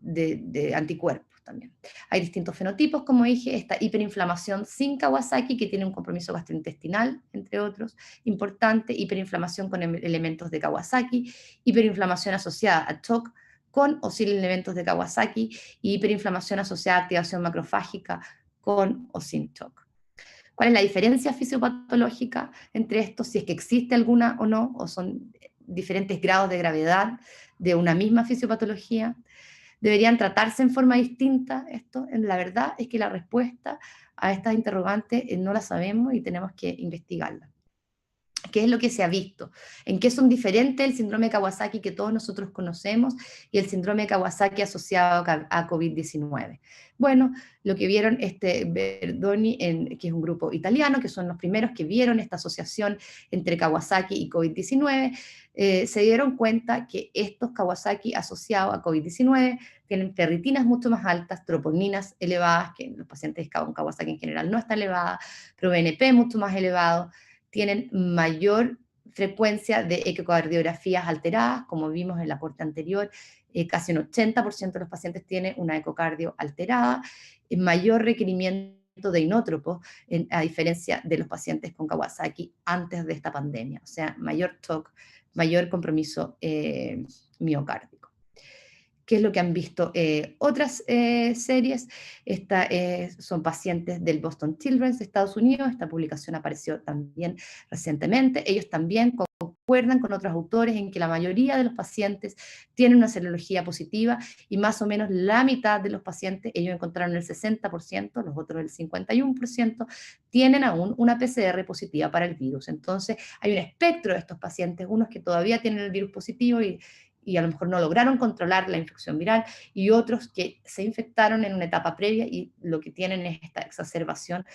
de anticuerpos también. Hay distintos fenotipos, como dije, esta hiperinflamación sin Kawasaki, que tiene un compromiso gastrointestinal, entre otros, importante, hiperinflamación con elementos de Kawasaki, hiperinflamación asociada a TOC con o sin elementos de Kawasaki, y hiperinflamación asociada a activación macrofágica con o sin TOC. ¿Cuál es la diferencia fisiopatológica entre estos? Si es que existe alguna o no, o son diferentes grados de gravedad de una misma fisiopatología. ¿Deberían tratarse en forma distinta esto? La verdad es que la respuesta a estas interrogantes no la sabemos y tenemos que investigarla. ¿Qué es lo que se ha visto? ¿En qué son diferentes el síndrome de Kawasaki que todos nosotros conocemos y el síndrome de Kawasaki asociado a COVID-19? Bueno, lo que vieron Verdoni, que es un grupo italiano, que son los primeros que vieron esta asociación entre Kawasaki y COVID-19, se dieron cuenta que estos Kawasaki asociados a COVID-19 tienen ferritinas mucho más altas, troponinas elevadas, que en los pacientes con Kawasaki en general no está elevada, ProBNP mucho más elevado, tienen mayor frecuencia de ecocardiografías alteradas, como vimos en la corte anterior, casi un 80% de los pacientes tienen una ecocardio alterada, mayor requerimiento de inótropos, a diferencia de los pacientes con Kawasaki antes de esta pandemia, o sea, mayor TOC, mayor compromiso miocárdico. ¿Qué es lo que han visto otras series? Son pacientes del Boston Children's de Estados Unidos. Esta publicación apareció también recientemente. Ellos también concuerdan con otros autores en que la mayoría de los pacientes tienen una serología positiva y más o menos la mitad de los pacientes, ellos encontraron el 60%, los otros el 51%, tienen aún una PCR positiva para el virus. Entonces hay un espectro de estos pacientes, unos que todavía tienen el virus positivo y a lo mejor no lograron controlar la infección viral, y otros que se infectaron en una etapa previa y lo que tienen es esta exacerbación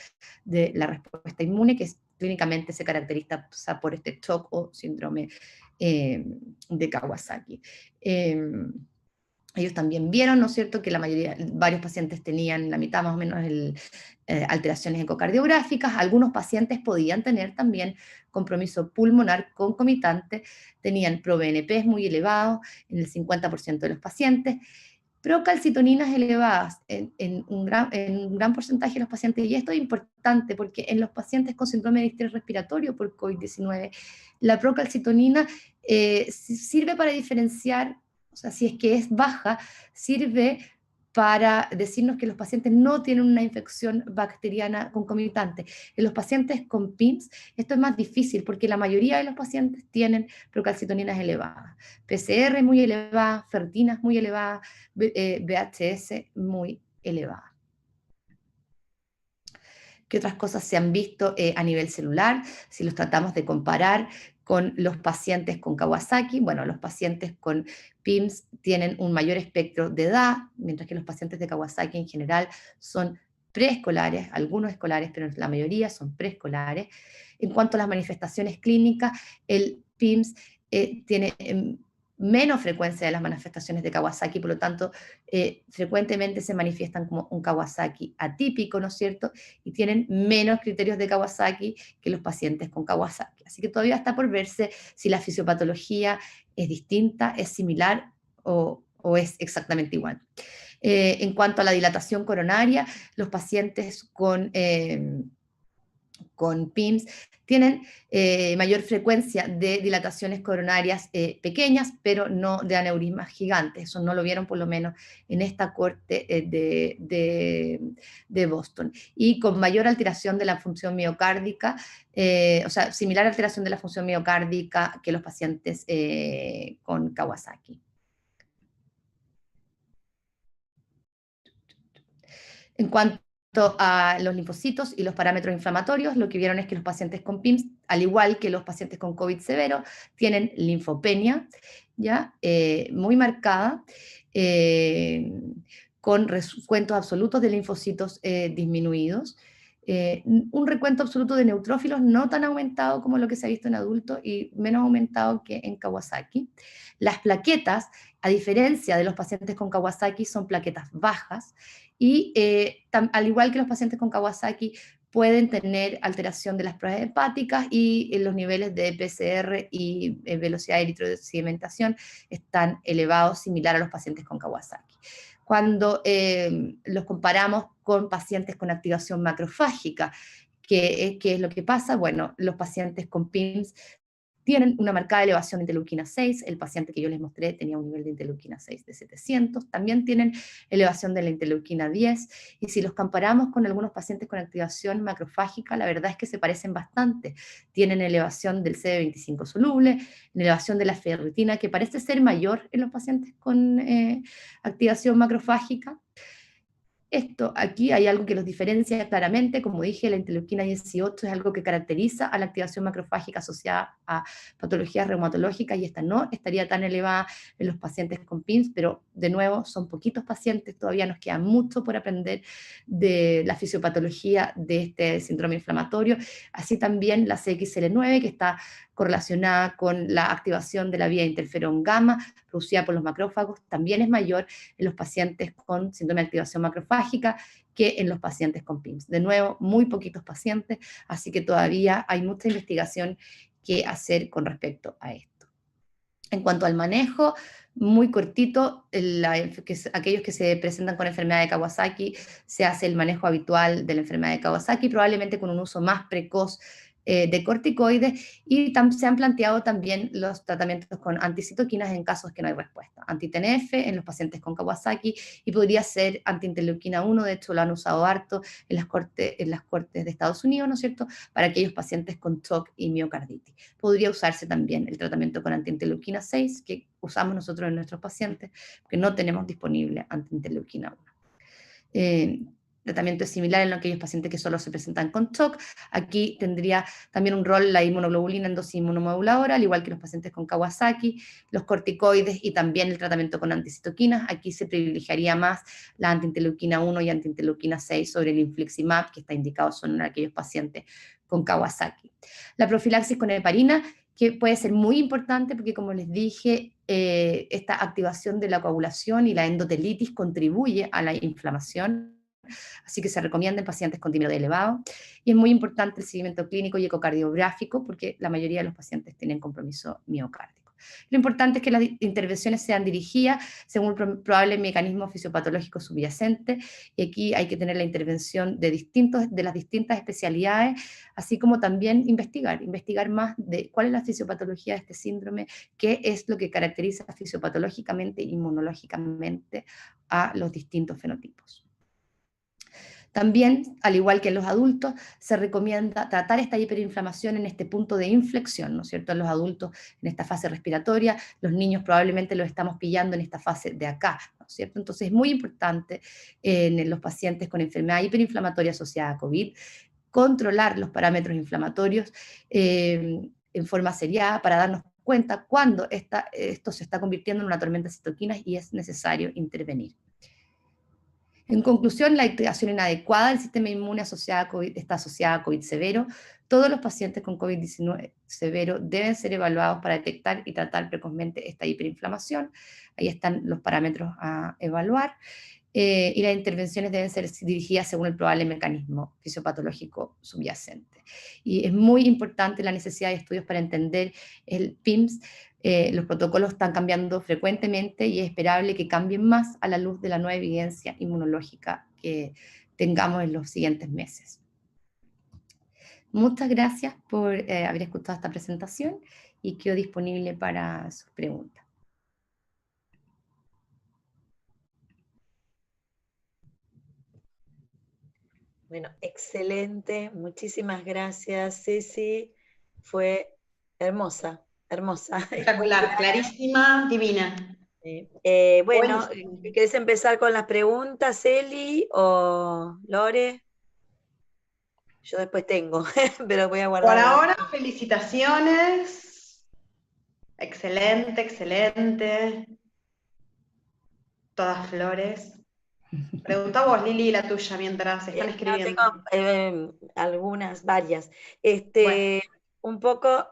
de la respuesta inmune, que clínicamente se caracteriza por este TOC o síndrome de Kawasaki. Ellos también vieron, ¿no es cierto?, que la mayoría, varios pacientes tenían la mitad más o menos alteraciones ecocardiográficas. Algunos pacientes podían tener también compromiso pulmonar concomitante, tenían ProBNP muy elevados en el 50% de los pacientes, procalcitoninas elevadas en un gran porcentaje de los pacientes. Y esto es importante porque en los pacientes con síndrome de distrés respiratorio por COVID-19, la procalcitonina sirve para diferenciar. O sea, si es que es baja, sirve para decirnos que los pacientes no tienen una infección bacteriana concomitante. En los pacientes con PIMS, esto es más difícil porque la mayoría de los pacientes tienen procalcitoninas elevadas, PCR muy elevada, ferritinas muy elevadas, VHS muy elevada. ¿Qué otras cosas se han visto a nivel celular? Si los tratamos de comparar con los pacientes con Kawasaki, bueno, los pacientes con PIMS tienen un mayor espectro de edad, mientras que los pacientes de Kawasaki en general son preescolares, algunos escolares, pero la mayoría son preescolares. En cuanto a las manifestaciones clínicas, el PIMS tiene menos frecuencia de las manifestaciones de Kawasaki, por lo tanto, frecuentemente se manifiestan como un Kawasaki atípico, ¿no es cierto? Y tienen menos criterios de Kawasaki que los pacientes con Kawasaki. Así que todavía está por verse si la fisiopatología es distinta, es similar o es exactamente igual. En cuanto a la dilatación coronaria, los pacientes con PIMS tienen mayor frecuencia de dilataciones coronarias pequeñas, pero no de aneurismas gigantes. Eso no lo vieron por lo menos en esta corte de Boston. Y con mayor alteración de la función miocárdica, o sea, similar alteración de la función miocárdica que los pacientes con Kawasaki. En cuanto a los linfocitos y los parámetros inflamatorios, lo que vieron es que los pacientes con PIMS, al igual que los pacientes con COVID severo, tienen linfopenia, ¿ya? Muy marcada, con recuentos absolutos de linfocitos disminuidos, un recuento absoluto de neutrófilos no tan aumentado como lo que se ha visto en adultos y menos aumentado que en Kawasaki. Las plaquetas, a diferencia de los pacientes con Kawasaki, son plaquetas bajas, y al igual que los pacientes con Kawasaki, pueden tener alteración de las pruebas hepáticas y los niveles de PCR y velocidad de eritrosedimentación están elevados, similar a los pacientes con Kawasaki. Cuando los comparamos con pacientes con activación macrofágica, ¿qué es lo que pasa? Bueno, los pacientes con PIMS tienen una marcada elevación de interleuquina 6, el paciente que yo les mostré tenía un nivel de interleuquina 6 de 700, también tienen elevación de la interleuquina 10, y si los comparamos con algunos pacientes con activación macrofágica, la verdad es que se parecen bastante. Tienen elevación del CD25 soluble, elevación de la ferritina, que parece ser mayor en los pacientes con activación macrofágica. Esto, aquí hay algo que los diferencia claramente, como dije, la interleuquina 18 es algo que caracteriza a la activación macrofágica asociada a patologías reumatológicas, y esta no estaría tan elevada en los pacientes con PIMS, pero de nuevo son poquitos pacientes, todavía nos queda mucho por aprender de la fisiopatología de este síndrome inflamatorio. Así también la CXL9, que está correlacionada con la activación de la vía interferón gamma producida por los macrófagos, también es mayor en los pacientes con síndrome de activación macrofágica que en los pacientes con PIMS. De nuevo, muy poquitos pacientes, así que todavía hay mucha investigación que hacer con respecto a esto. En cuanto al manejo, muy cortito, aquellos que se presentan con enfermedad de Kawasaki, se hace el manejo habitual de la enfermedad de Kawasaki, probablemente con un uso más precoz de corticoides, y se han planteado también los tratamientos con anticitoquinas en casos que no hay respuesta. Anti-TNF en los pacientes con Kawasaki, y podría ser anti-interleuquina 1, de hecho lo han usado harto en las cortes de Estados Unidos, ¿no es cierto?, para aquellos pacientes con TOC y miocarditis. Podría usarse también el tratamiento con anti-interleuquina 6, que usamos nosotros en nuestros pacientes, porque no tenemos disponible anti-interleuquina 1. Tratamiento es similar en aquellos pacientes que solo se presentan con TOC. Aquí tendría también un rol la inmunoglobulina en dosis inmunomoduladora, al igual que los pacientes con Kawasaki, los corticoides y también el tratamiento con anticitoquinas. Aquí se privilegiaría más la antiinterleuquina 1 y antiinterleuquina 6 sobre el infliximab, que está indicado solo en aquellos pacientes con Kawasaki. La profilaxis con heparina, que puede ser muy importante porque, como les dije, esta activación de la coagulación y la endotelitis contribuye a la inflamación, así que se recomienda en pacientes con tiroides elevado, y es muy importante el seguimiento clínico y ecocardiográfico porque la mayoría de los pacientes tienen compromiso miocárdico. Lo importante es que las intervenciones sean dirigidas según el probable mecanismo fisiopatológico subyacente, y aquí hay que tener la intervención de las distintas especialidades, así como también investigar más de cuál es la fisiopatología de este síndrome, qué es lo que caracteriza fisiopatológicamente e inmunológicamente a los distintos fenotipos. También, al igual que en los adultos, se recomienda tratar esta hiperinflamación en este punto de inflexión, ¿no es cierto?, en los adultos en esta fase respiratoria, los niños probablemente lo estamos pillando en esta fase de acá, ¿no es cierto? Entonces es muy importante en los pacientes con enfermedad hiperinflamatoria asociada a COVID controlar los parámetros inflamatorios en forma seriada para darnos cuenta cuando esto se está convirtiendo en una tormenta de citoquinas y es necesario intervenir. En conclusión, la activación inadecuada del sistema inmune asociada a COVID está asociada a COVID severo. Todos los pacientes con COVID-19 severo deben ser evaluados para detectar y tratar precozmente esta hiperinflamación. Ahí están los parámetros a evaluar. Y las intervenciones deben ser dirigidas según el probable mecanismo fisiopatológico subyacente. Y es muy importante la necesidad de estudios para entender el PIMS. Los protocolos están cambiando frecuentemente y es esperable que cambien más a la luz de la nueva evidencia inmunológica que tengamos en los siguientes meses. Muchas gracias por haber escuchado esta presentación y quedo disponible para sus preguntas. Bueno, excelente. Muchísimas gracias, Ceci. Fue hermosa, hermosa. Espectacular, clarísima, divina. Bueno, Buenísimo. ¿querés empezar con las preguntas, Eli o Lore? Yo después tengo, pero voy a guardar. Por ahora, felicitaciones. Excelente, excelente. Todas flores. Pregunta vos, Lili, la tuya, mientras están escribiendo. Tengo algunas, varias. Bueno. Un poco,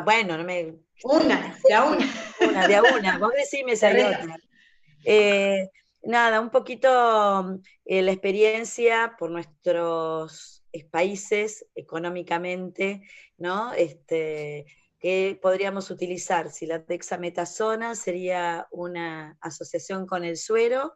bueno, no me... Una, de a una. Una, de a una. Vos decime si hay otra. Nada, un poquito la experiencia por nuestros países económicamente, ¿no? Que podríamos utilizar, si la dexametasona sería una asociación con el suero,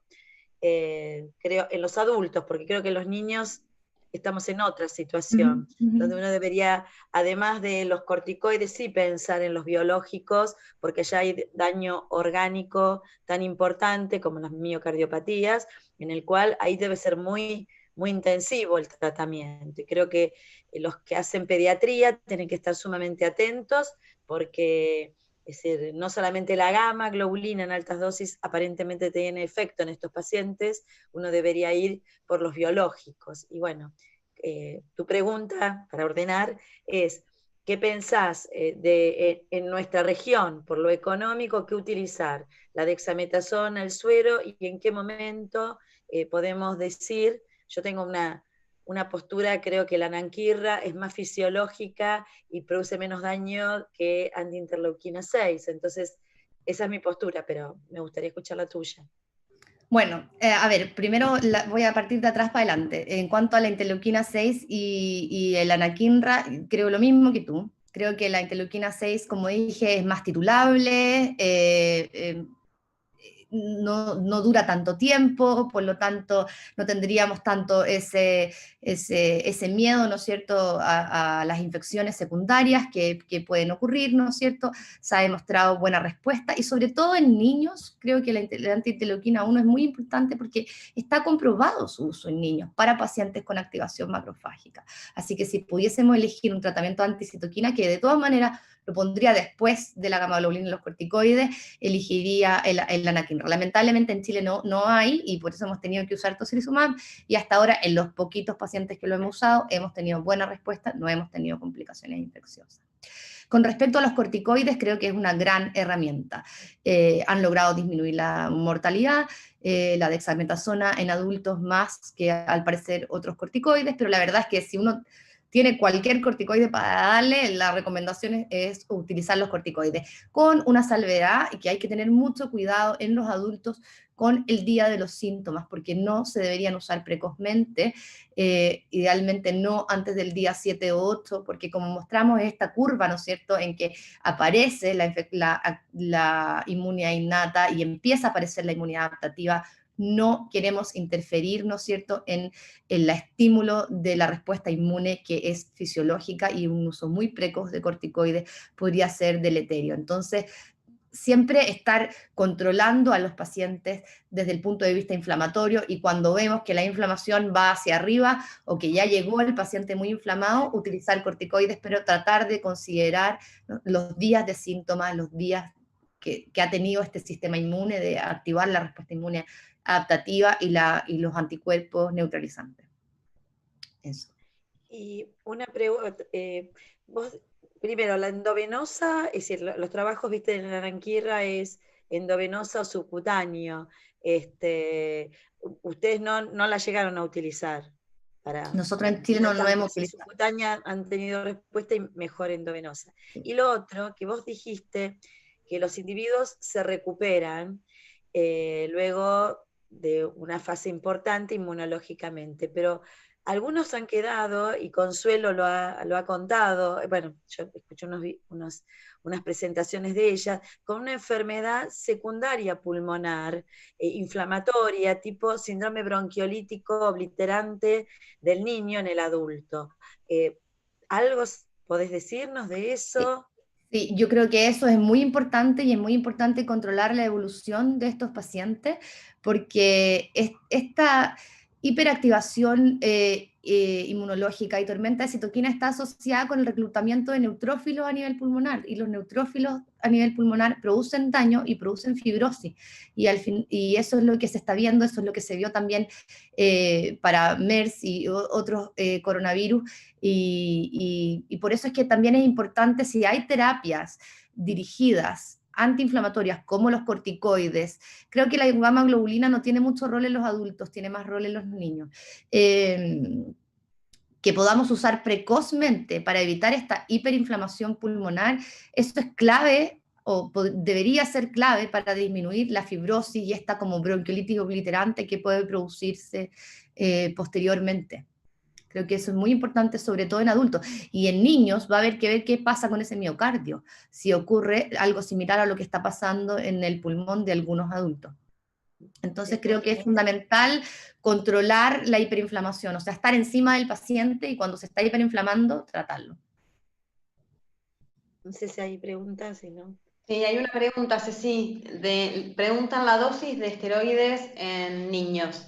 creo, en los adultos, porque creo que los niños estamos en otra situación, donde uno debería, además de los corticoides, sí pensar en los biológicos, porque ya hay daño orgánico tan importante como las miocardiopatías, en el cual ahí debe ser muy, muy intensivo el tratamiento. Y creo que los que hacen pediatría tienen que estar sumamente atentos, porque es decir, no solamente la gamma globulina en altas dosis aparentemente tiene efecto en estos pacientes, uno debería ir por los biológicos. Y bueno, tu pregunta para ordenar es, ¿qué pensás en nuestra región, por lo económico, qué utilizar? ¿La dexametasona, el suero, y en qué momento podemos decir? Yo tengo una postura, creo que la nanquirra es más fisiológica y produce menos daño que antiinterleuquina 6. Entonces, esa es mi postura, pero me gustaría escuchar la tuya. Bueno, a ver, primero voy a partir de atrás para adelante. En cuanto a la interleuquina 6 y el anakinra, creo lo mismo que tú. Creo que la interleuquina 6, como dije, es más titulable, no dura tanto tiempo, por lo tanto no tendríamos tanto ese miedo, ¿no es cierto?, a las infecciones secundarias que pueden ocurrir, ¿no es cierto? Se ha demostrado buena respuesta, y sobre todo en niños, creo que la antiinterleuquina 1 es muy importante porque está comprobado su uso en niños para pacientes con activación macrofágica. Así que si pudiésemos elegir un tratamiento anticitoquina, que de todas maneras lo pondría después de la gamma-globulina y los corticoides, elegiría el anakinra. Lamentablemente en Chile no hay, y por eso hemos tenido que usar tocilizumab, y hasta ahora en los poquitos pacientes que lo hemos usado hemos tenido buena respuesta, no hemos tenido complicaciones infecciosas. Con respecto a los corticoides, creo que es una gran herramienta. Han logrado disminuir la mortalidad, la dexametasona en adultos más que al parecer otros corticoides, pero la verdad es que si uno tiene cualquier corticoide para darle, la recomendación es utilizar los corticoides, con una salvedad, y que hay que tener mucho cuidado en los adultos con el día de los síntomas, porque no se deberían usar precozmente, idealmente no antes del día 7 o 8, porque como mostramos esta curva, ¿no es cierto?, en que aparece la inmunidad innata y empieza a aparecer la inmunidad adaptativa, no queremos interferir, ¿no es cierto?, en el estímulo de la respuesta inmune, que es fisiológica, y un uso muy precoz de corticoides podría ser deleterio. Entonces, siempre estar controlando a los pacientes desde el punto de vista inflamatorio, y cuando vemos que la inflamación va hacia arriba o que ya llegó el paciente muy inflamado, utilizar corticoides, pero tratar de considerar, ¿no?, los días de síntomas, los días que ha tenido este sistema inmune, de activar la respuesta inmune adaptativa y los anticuerpos neutralizantes. Eso. Y una pregunta, vos, primero, la endovenosa, es decir, los trabajos, viste, en la Naranquirra es endovenosa o subcutáneo. Ustedes no la llegaron a utilizar para, Nosotros en Chile no hemos si utilizado. subcutánea han tenido respuesta y mejor endovenosa. Y lo otro, que vos dijiste que los individuos se recuperan luego de una fase importante inmunológicamente, pero algunos han quedado, y Consuelo lo ha contado, bueno, yo escuché unas presentaciones de ella, con una enfermedad secundaria pulmonar, inflamatoria, tipo síndrome bronquiolítico obliterante del niño en el adulto. ¿Algo podés decirnos de eso? Sí, yo creo que eso es muy importante y es muy importante controlar la evolución de estos pacientes porque esta hiperactivación inmunológica y tormenta de citoquina está asociada con el reclutamiento de neutrófilos a nivel pulmonar y los neutrófilos a nivel pulmonar producen daño y producen fibrosis y eso es lo que se está viendo, eso es lo que se vio también para MERS y otros coronavirus y por eso es que también es importante si hay terapias dirigidas antiinflamatorias como los corticoides. Creo que la gamma globulina no tiene mucho rol en los adultos, tiene más rol en los niños. Que podamos usar precozmente para evitar esta hiperinflamación pulmonar, esto es clave o debería ser clave para disminuir la fibrosis y esta como bronquiolitis obliterante que puede producirse posteriormente. Creo que eso es muy importante, sobre todo en adultos. Y en niños va a haber que ver qué pasa con ese miocardio, si ocurre algo similar a lo que está pasando en el pulmón de algunos adultos. Entonces creo que es fundamental controlar la hiperinflamación, o sea, estar encima del paciente y cuando se está hiperinflamando, tratarlo. No sé si hay preguntas, si no. Sí, hay una pregunta, Ceci, preguntan la dosis de esteroides en niños.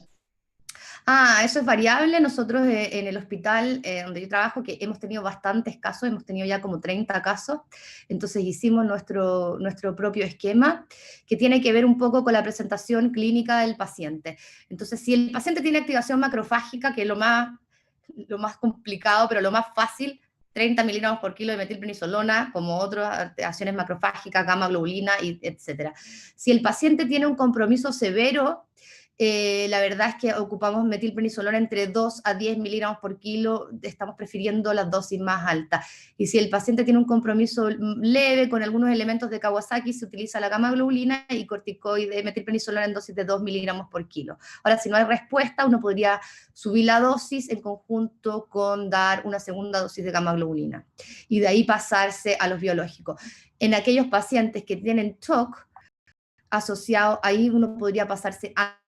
Eso es variable. Nosotros en el hospital donde yo trabajo, que hemos tenido bastantes casos, hemos tenido ya como 30 casos, entonces hicimos nuestro propio esquema que tiene que ver un poco con la presentación clínica del paciente. Entonces, si el paciente tiene activación macrofágica, que es lo más complicado, pero lo más fácil, 30 miligramos por kilo de metilprednisolona, como otras acciones macrofágicas, gamma globulina, etc. Si el paciente tiene un compromiso severo, la verdad es que ocupamos metilprednisolona entre 2 a 10 miligramos por kilo, estamos prefiriendo las dosis más altas. Y si el paciente tiene un compromiso leve con algunos elementos de Kawasaki, se utiliza la gamma globulina y corticoide, metilprednisolona en dosis de 2 miligramos por kilo. Ahora, si no hay respuesta, uno podría subir la dosis en conjunto con dar una segunda dosis de gamma globulina. Y de ahí pasarse a los biológicos. En aquellos pacientes que tienen TOC asociado, ahí uno podría pasarse a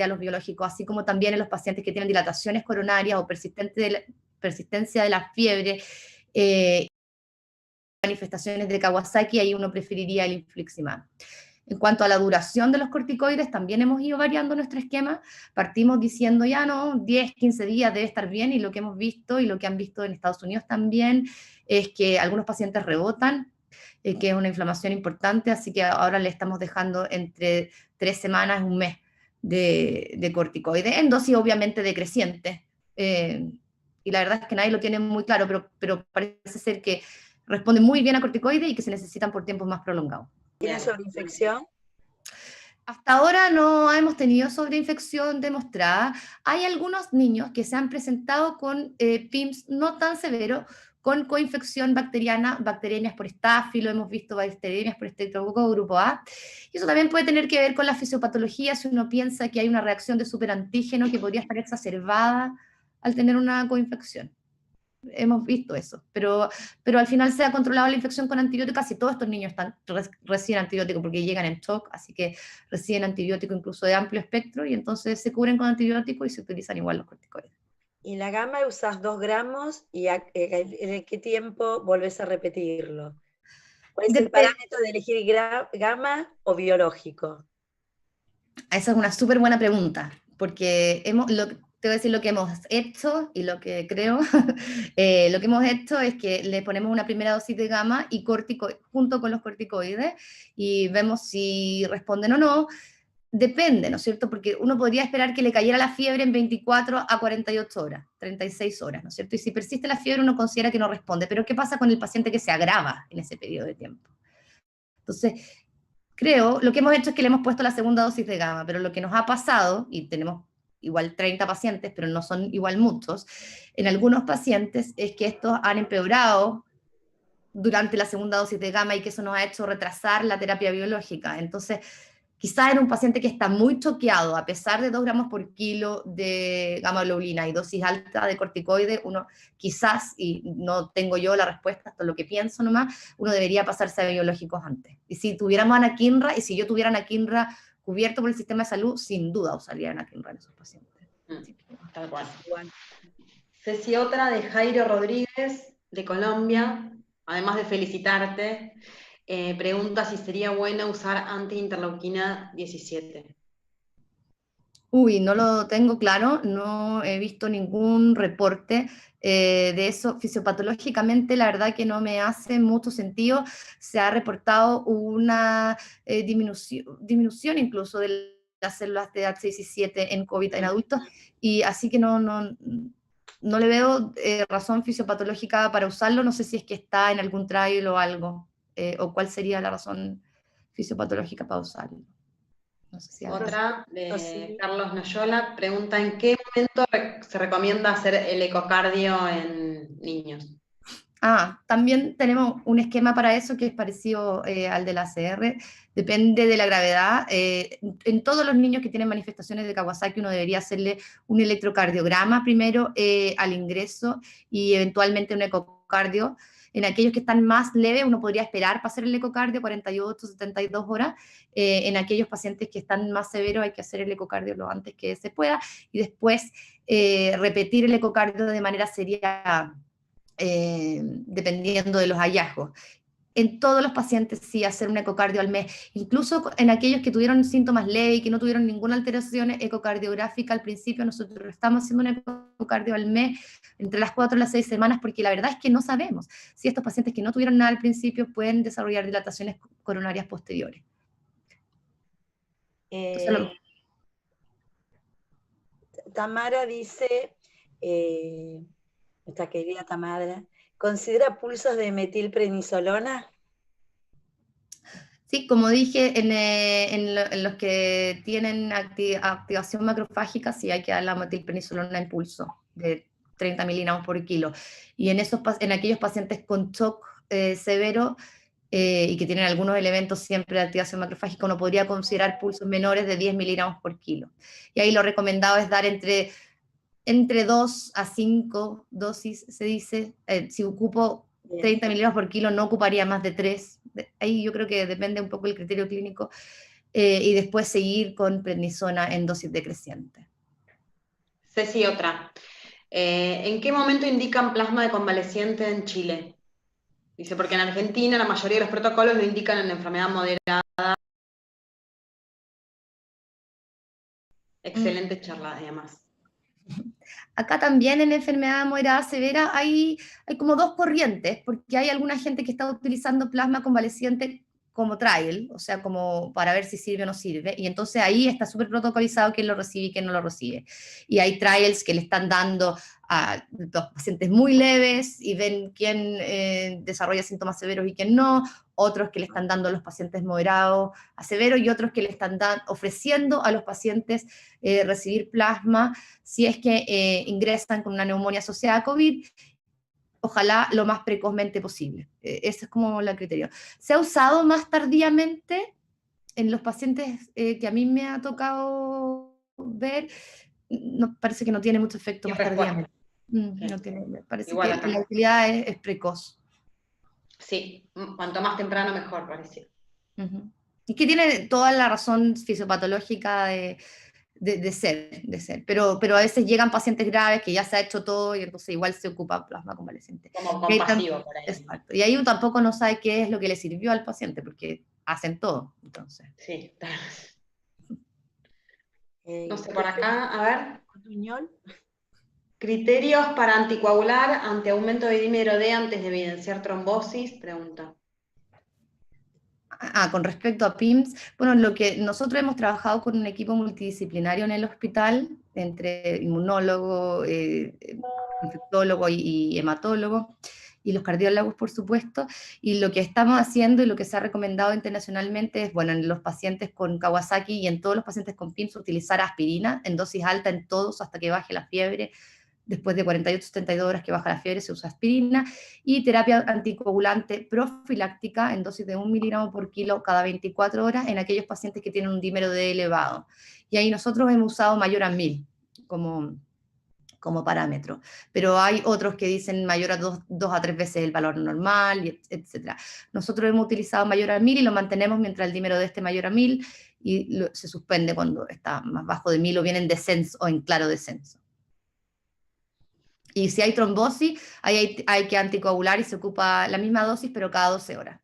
los biológicos, así como también en los pacientes que tienen dilataciones coronarias o persistencia de la fiebre, manifestaciones de Kawasaki, ahí uno preferiría el infliximab. En cuanto a la duración de los corticoides, también hemos ido variando nuestro esquema. Partimos diciendo ya no, 10, 15 días debe estar bien, y lo que hemos visto y lo que han visto en Estados Unidos también es que algunos pacientes rebotan, que es una inflamación importante, así que ahora le estamos dejando entre 3 semanas, un mes de corticoides, en dosis obviamente decreciente. Y la verdad es que nadie lo tiene muy claro, pero parece ser que responden muy bien a corticoides y que se necesitan por tiempos más prolongados. ¿Tiene sobreinfección? Hasta ahora no hemos tenido sobreinfección demostrada. Hay algunos niños que se han presentado con PIMS no tan severos, con coinfección bacteriana, bacteriemias por estáfilo, hemos visto bacteriemias por estreptococo grupo A, y eso también puede tener que ver con la fisiopatología, si uno piensa que hay una reacción de superantígeno que podría estar exacerbada al tener una coinfección. Hemos visto eso, pero al final se ha controlado la infección con antibióticos. Casi todos estos niños reciben antibiótico porque llegan en shock, así que reciben antibiótico incluso de amplio espectro, y entonces se cubren con antibiótico y se utilizan igual los corticoides. Y la gamma usás 2 gramos, y ¿en qué tiempo volvés a repetirlo? ¿Cuál es el parámetro de elegir gamma o biológico? Esa es una súper buena pregunta, porque te voy a decir lo que hemos hecho y lo que creo. Lo que hemos hecho es que le ponemos una primera dosis de gamma y junto con los corticoides, y vemos si responden o no. depende, ¿no es cierto? Porque uno podría esperar que le cayera la fiebre en 24 a 48 horas, 36 horas, ¿no es cierto? Y si persiste la fiebre, uno considera que no responde. Pero ¿qué pasa con el paciente que se agrava en ese periodo de tiempo? Entonces, creo, lo que hemos hecho es que le hemos puesto la segunda dosis de gamma, pero lo que nos ha pasado, y tenemos igual 30 pacientes, pero no son igual muchos, en algunos pacientes es que estos han empeorado durante la segunda dosis de gamma y que eso nos ha hecho retrasar la terapia biológica. Entonces, quizás en un paciente que está muy choqueado, a pesar de 2 gramos por kilo de gamma globulina y dosis alta de corticoide, uno quizás, y no tengo yo la respuesta, hasta lo que pienso nomás, uno debería pasarse a biológicos antes. Y si tuviéramos anakinra, y si yo tuviera anakinra cubierto por el sistema de salud, sin duda usaría anakinra en esos pacientes. Tal cual. Ceci, otra de Jairo Rodríguez, de Colombia, además de felicitarte, pregunta si sería bueno usar antiinterleuquina 17. Uy, no lo tengo claro, no he visto ningún reporte de eso. Fisiopatológicamente, la verdad que no me hace mucho sentido. Se ha reportado una disminución incluso de las células TH17 en COVID en adultos, y así que no le veo razón fisiopatológica para usarlo. No sé si es que está en algún trial o algo, o cuál sería la razón fisiopatológica para usarlo. No sé si Otra de Carlos Noyola pregunta: ¿en qué momento se recomienda hacer el ecocardio en niños? También tenemos un esquema para eso que es parecido al del ACR, depende de la gravedad. En todos los niños que tienen manifestaciones de Kawasaki uno debería hacerle un electrocardiograma primero al ingreso y eventualmente un ecocardio. En aquellos que están más leves uno podría esperar para hacer el ecocardio 48, 72 horas. En aquellos pacientes que están más severos hay que hacer el ecocardio lo antes que se pueda y después repetir el ecocardio de manera seria dependiendo de los hallazgos. En todos los pacientes sí hacer un ecocardio al mes, incluso en aquellos que tuvieron síntomas leves y que no tuvieron ninguna alteración ecocardiográfica al principio, nosotros estamos haciendo un ecocardio al mes entre las 4 y las 6 semanas, porque la verdad es que no sabemos si estos pacientes que no tuvieron nada al principio pueden desarrollar dilataciones coronarias posteriores. Tamara dice, nuestra querida Tamara, ¿considera pulsos de metilprednisolona? Sí, como dije, en los que tienen activación macrofágica, sí hay que dar la metilprednisolona en pulso de 30 miligramos por kilo. Y en aquellos pacientes con shock severo y que tienen algunos elementos siempre de activación macrofágica, uno podría considerar pulsos menores de 10 miligramos por kilo. Y ahí lo recomendado es dar entre 2 a 5 dosis, se dice. Si ocupo 30 miligramos por kilo, no ocuparía más de 3. Ahí yo creo que depende un poco del criterio clínico. Y después seguir con prednisona en dosis decreciente. Ceci, otra. ¿En qué momento indican plasma de convaleciente en Chile? Dice, porque en Argentina la mayoría de los protocolos lo indican en enfermedad moderada. Excelente charla, además. Acá también en enfermedad moderada severa hay como 2 corrientes, porque hay alguna gente que está utilizando plasma convaleciente como trial, o sea, como para ver si sirve o no sirve, y entonces ahí está súper protocolizado quién lo recibe y quién no lo recibe. Y hay trials que le están dando a los pacientes muy leves y ven quién desarrolla síntomas severos y quién no, otros que le están dando a los pacientes moderados a severos y otros que le están ofreciendo a los pacientes recibir plasma si es que ingresan con una neumonía asociada a COVID, ojalá lo más precozmente posible. Ese es como el criterio. Se ha usado más tardíamente en los pacientes que a mí me ha tocado ver, parece que no tiene mucho efecto más tardíamente. No tiene, parece igual que acá la utilidad es precoz. Sí, cuanto más temprano mejor, parece. Y que tiene toda la razón fisiopatológica de ser. Pero a veces llegan pacientes graves que ya se ha hecho todo y entonces igual se ocupa plasma convaleciente. Como compasivo por ahí. Exacto. Y ahí uno tampoco no sabe qué es lo que le sirvió al paciente, porque hacen todo, entonces. Sí. No sé, por acá, a ver. ¿Criterios para anticoagular ante aumento de dímero D antes de evidenciar trombosis? Pregunta. Con respecto a PIMS, bueno, lo que nosotros hemos trabajado con un equipo multidisciplinario en el hospital, entre inmunólogo, infectólogo y hematólogo, y los cardiólogos, por supuesto, y lo que estamos haciendo y lo que se ha recomendado internacionalmente es, bueno, en los pacientes con Kawasaki y en todos los pacientes con PIMS, utilizar aspirina en dosis alta en todos hasta que baje la fiebre. Después de 48-72 horas que baja la fiebre se usa aspirina, y terapia anticoagulante profiláctica en dosis de 1 miligramo por kilo cada 24 horas en aquellos pacientes que tienen un dímero D elevado. Y ahí nosotros hemos usado mayor a 1000 como parámetro, pero hay otros que dicen mayor a 2 a 3 veces el valor normal, etc. Nosotros hemos utilizado mayor a 1000 y lo mantenemos mientras el dímero D esté mayor a 1000, y se suspende cuando está más bajo de 1000 o viene en descenso o en claro descenso. Y si hay trombosis, ahí hay que anticoagular y se ocupa la misma dosis, pero cada 12 horas.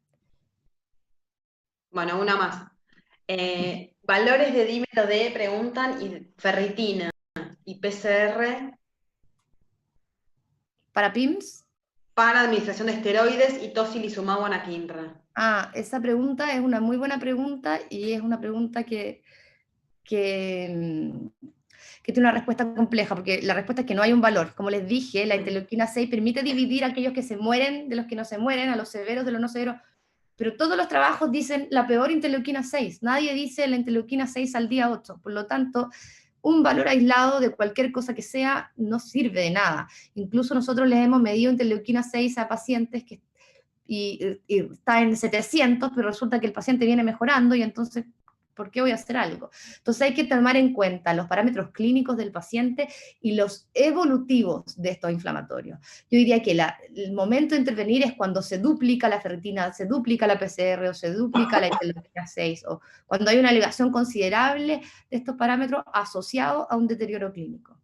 Bueno, una más. Valores de dímero D preguntan, y ferritina y PCR ¿Para PIMS? para administración de esteroides y tocilizumab anakinra. Esa pregunta es una muy buena pregunta, y es una pregunta que tiene una respuesta compleja, porque la respuesta es que no hay un valor. Como les dije, la interleuquina 6 permite dividir a aquellos que se mueren de los que no se mueren, a los severos de los no severos, pero todos los trabajos dicen la peor interleuquina 6, nadie dice la interleuquina 6 al día 8, por lo tanto, un valor aislado de cualquier cosa que sea no sirve de nada. Incluso nosotros les hemos medido interleuquina 6 a pacientes y está en 700, pero resulta que el paciente viene mejorando, y entonces, ¿por qué voy a hacer algo? Entonces hay que tomar en cuenta los parámetros clínicos del paciente y los evolutivos de estos inflamatorios. Yo diría que el momento de intervenir es cuando se duplica la ferritina, se duplica la PCR o se duplica la interleuquina 6, o cuando hay una elevación considerable de estos parámetros asociados a un deterioro clínico.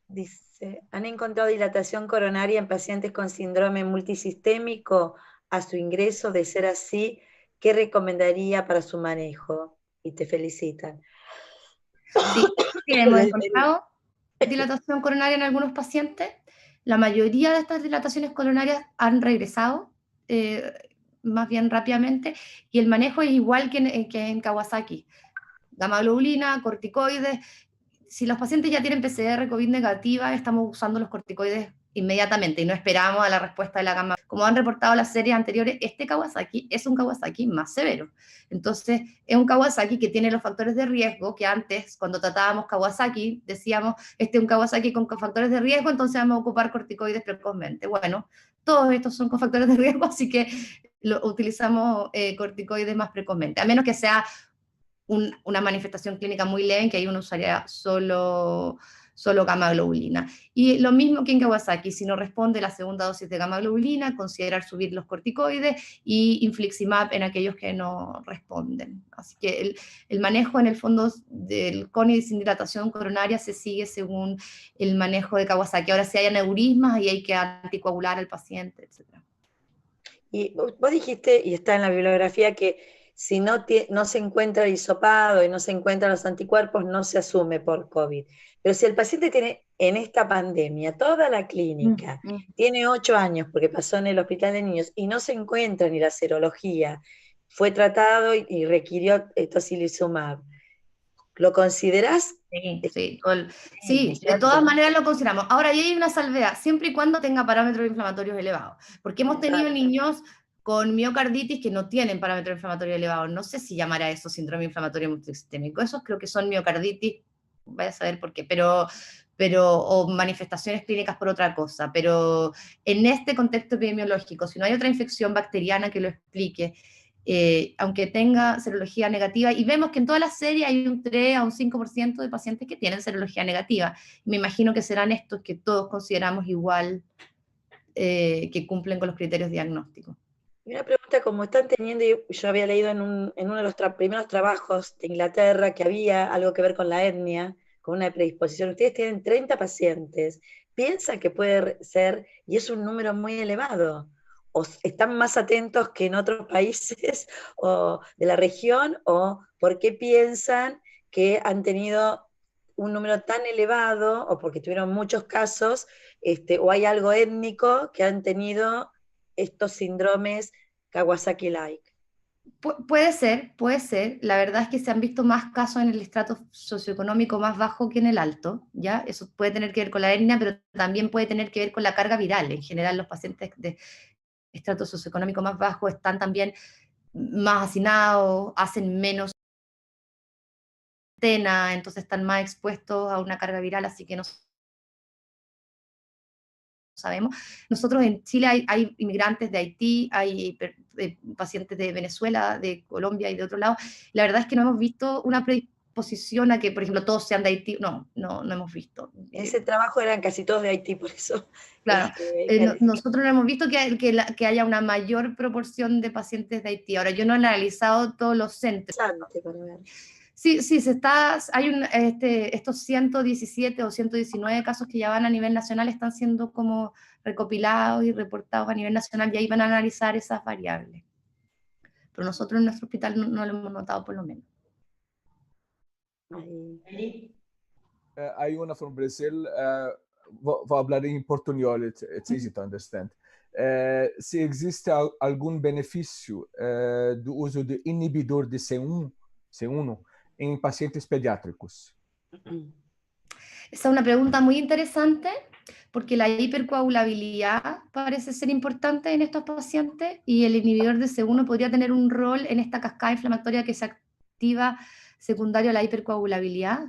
Dice, ¿han encontrado dilatación coronaria en pacientes con síndrome multisistémico a su ingreso? De ser así, ¿qué recomendaría para su manejo? Y te felicitan. Sí, hemos encontrado dilatación coronaria en algunos pacientes. La mayoría de estas dilataciones coronarias han regresado más bien rápidamente, y el manejo es igual que en Kawasaki. Gamma globulina, corticoides. Si los pacientes ya tienen PCR COVID negativa, estamos usando los corticoides inmediatamente y no esperamos a la respuesta de la gamma. Como han reportado las series anteriores, este Kawasaki es un Kawasaki más severo. Entonces, es un Kawasaki que tiene los factores de riesgo que antes, cuando tratábamos Kawasaki, decíamos, este es un Kawasaki con factores de riesgo, entonces vamos a ocupar corticoides precozmente. Bueno, todos estos son con factores de riesgo, así que utilizamos corticoides más precozmente, a menos que sea una manifestación clínica muy leve, en que ahí uno usaría solo gamma globulina. Y lo mismo que en Kawasaki, si no responde la segunda dosis de gamma globulina, considerar subir los corticoides, y infliximab en aquellos que no responden. Así que el manejo en el fondo del CONI sin dilatación coronaria se sigue según el manejo de Kawasaki. Ahora, si hay aneurismas, ahí hay que anticoagular al paciente, etc. Y vos dijiste, y está en la bibliografía, que si no se encuentra el hisopado y no se encuentran los anticuerpos, no se asume por COVID. Pero si el paciente tiene en esta pandemia toda la clínica, tiene 8 años porque pasó en el hospital de niños y no se encuentra ni la serología, fue tratado y requirió tocilizumab, ¿lo considerás? Sí, de todas maneras lo consideramos. Ahora, ahí hay una salvedad, siempre y cuando tenga parámetros inflamatorios elevados, porque hemos tenido niños con miocarditis que no tienen parámetros inflamatorios elevados. No sé si llamar a eso síndrome inflamatorio multisistémico. Esos creo que son miocarditis, vaya a saber por qué, o manifestaciones clínicas por otra cosa. Pero en este contexto epidemiológico, si no hay otra infección bacteriana que lo explique, aunque tenga serología negativa, y vemos que en toda la serie hay un 3 a un 5% de pacientes que tienen serología negativa. Me imagino que serán estos que todos consideramos igual, que cumplen con los criterios diagnósticos. Y una pregunta, como están teniendo, yo había leído en uno de los primeros trabajos de Inglaterra que había algo que ver con la etnia, con una predisposición. Ustedes tienen 30 pacientes, ¿piensan que puede ser, y es un número muy elevado, o están más atentos que en otros países o de la región, o por qué piensan que han tenido un número tan elevado, o porque tuvieron muchos casos, o hay algo étnico que han tenido estos síndromes Kawasaki-like. Puede ser, puede ser. La verdad es que se han visto más casos en el estrato socioeconómico más bajo que en el alto, ¿ya? Eso puede tener que ver con la etnia, pero también puede tener que ver con la carga viral. En general, los pacientes de estrato socioeconómico más bajo están también más hacinados, hacen menos cuarentena, entonces están más expuestos a una carga viral, así que no sabemos. Nosotros en Chile hay inmigrantes de Haití, hay pacientes de Venezuela, de Colombia y de otro lado. La verdad es que no hemos visto una predisposición a que, por ejemplo, todos sean de Haití. No hemos visto. En ese trabajo eran casi todos de Haití, por eso. Claro, nosotros no hemos visto que haya una mayor proporción de pacientes de Haití. Ahora, yo no he analizado todos los centros. Sí, estos 117 o 119 casos que ya van a nivel nacional están siendo como recopilados y reportados a nivel nacional, y ahí van a analizar esas variables. Pero nosotros en nuestro hospital no lo hemos notado, por lo menos. Hay una from Brazil, vou hablar em portunhol, it's easy to understand. Se existe algum benefício do uso de inibidor de C1 en pacientes pediátricos? Esa es una pregunta muy interesante, porque la hipercoagulabilidad parece ser importante en estos pacientes, y el inhibidor de C1 podría tener un rol en esta cascada inflamatoria que se activa secundario a la hipercoagulabilidad.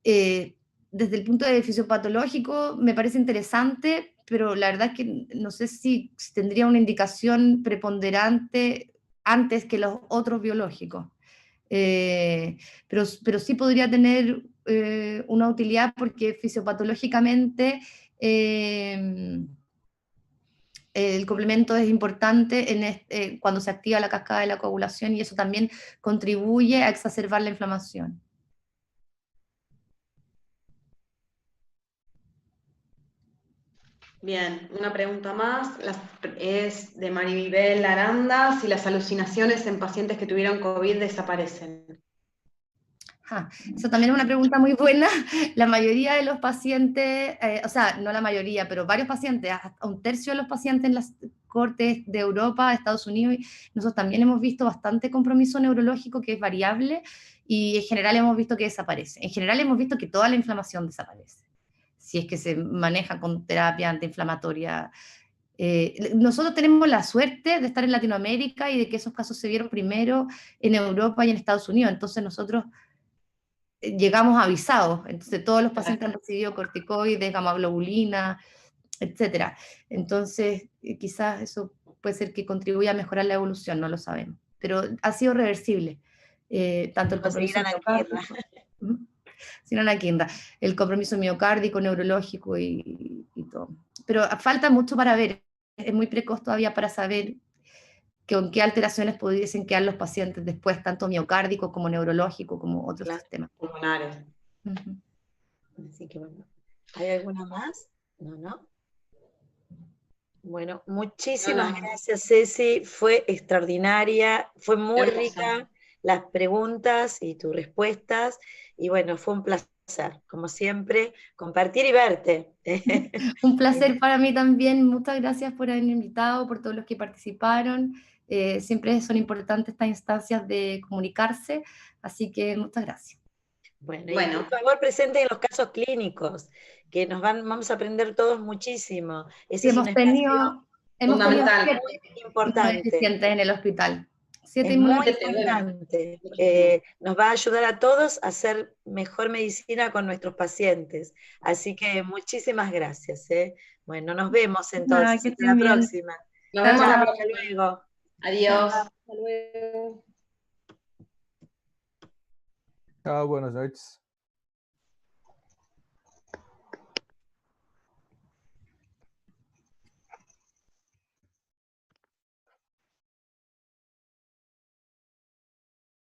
Desde el punto de vista fisiopatológico me parece interesante, pero la verdad es que no sé si tendría una indicación preponderante antes que los otros biológicos. Pero sí podría tener una utilidad, porque fisiopatológicamente el complemento es importante cuando se activa la cascada de la coagulación, y eso también contribuye a exacerbar la inflamación. Bien, una pregunta más, es de Maribel Aranda, si las alucinaciones en pacientes que tuvieron COVID desaparecen. Esa también es una pregunta muy buena. La mayoría de los pacientes, o sea, no la mayoría, pero varios pacientes, hasta un tercio de los pacientes en las cortes de Europa, de Estados Unidos, nosotros también hemos visto bastante compromiso neurológico que es variable, y en general hemos visto que desaparece. En general hemos visto que toda la inflamación desaparece, si es que se maneja con terapia antiinflamatoria. Nosotros tenemos la suerte de estar en Latinoamérica y de que esos casos se vieron primero en Europa y en Estados Unidos, entonces nosotros llegamos avisados, entonces todos los pacientes han recibido corticoides, gamma-globulina, etc. Entonces, quizás eso puede ser que contribuya a mejorar la evolución, no lo sabemos, pero ha sido reversible, tanto el compromiso el compromiso miocárdico, neurológico y todo. Pero falta mucho para ver, es muy precoz todavía para saber con qué alteraciones pudiesen quedar los pacientes después, tanto miocárdico como neurológico, como otros sistemas pulmonares. Así que bueno, ¿hay alguna más? No. Bueno, muchísimas gracias, Ceci, fue extraordinaria, fue muy rica las preguntas y tus respuestas, y bueno, fue un placer, como siempre, compartir y verte. Un placer para mí también, muchas gracias por haberme invitado, por todos los que participaron. Siempre son importantes estas instancias de comunicarse, así que muchas gracias. Bueno, y por favor presenten los casos clínicos, que vamos a aprender todos muchísimo. Sí, hemos tenido fundamental, muy importante. Pacientes en el hospital. Es muy importante. Nos va a ayudar a todos a hacer mejor medicina con nuestros pacientes. Así que muchísimas gracias. Bueno, nos vemos entonces. Hasta la próxima. Nos vemos hasta luego. Adiós. Hasta luego. Chao, buenas noches.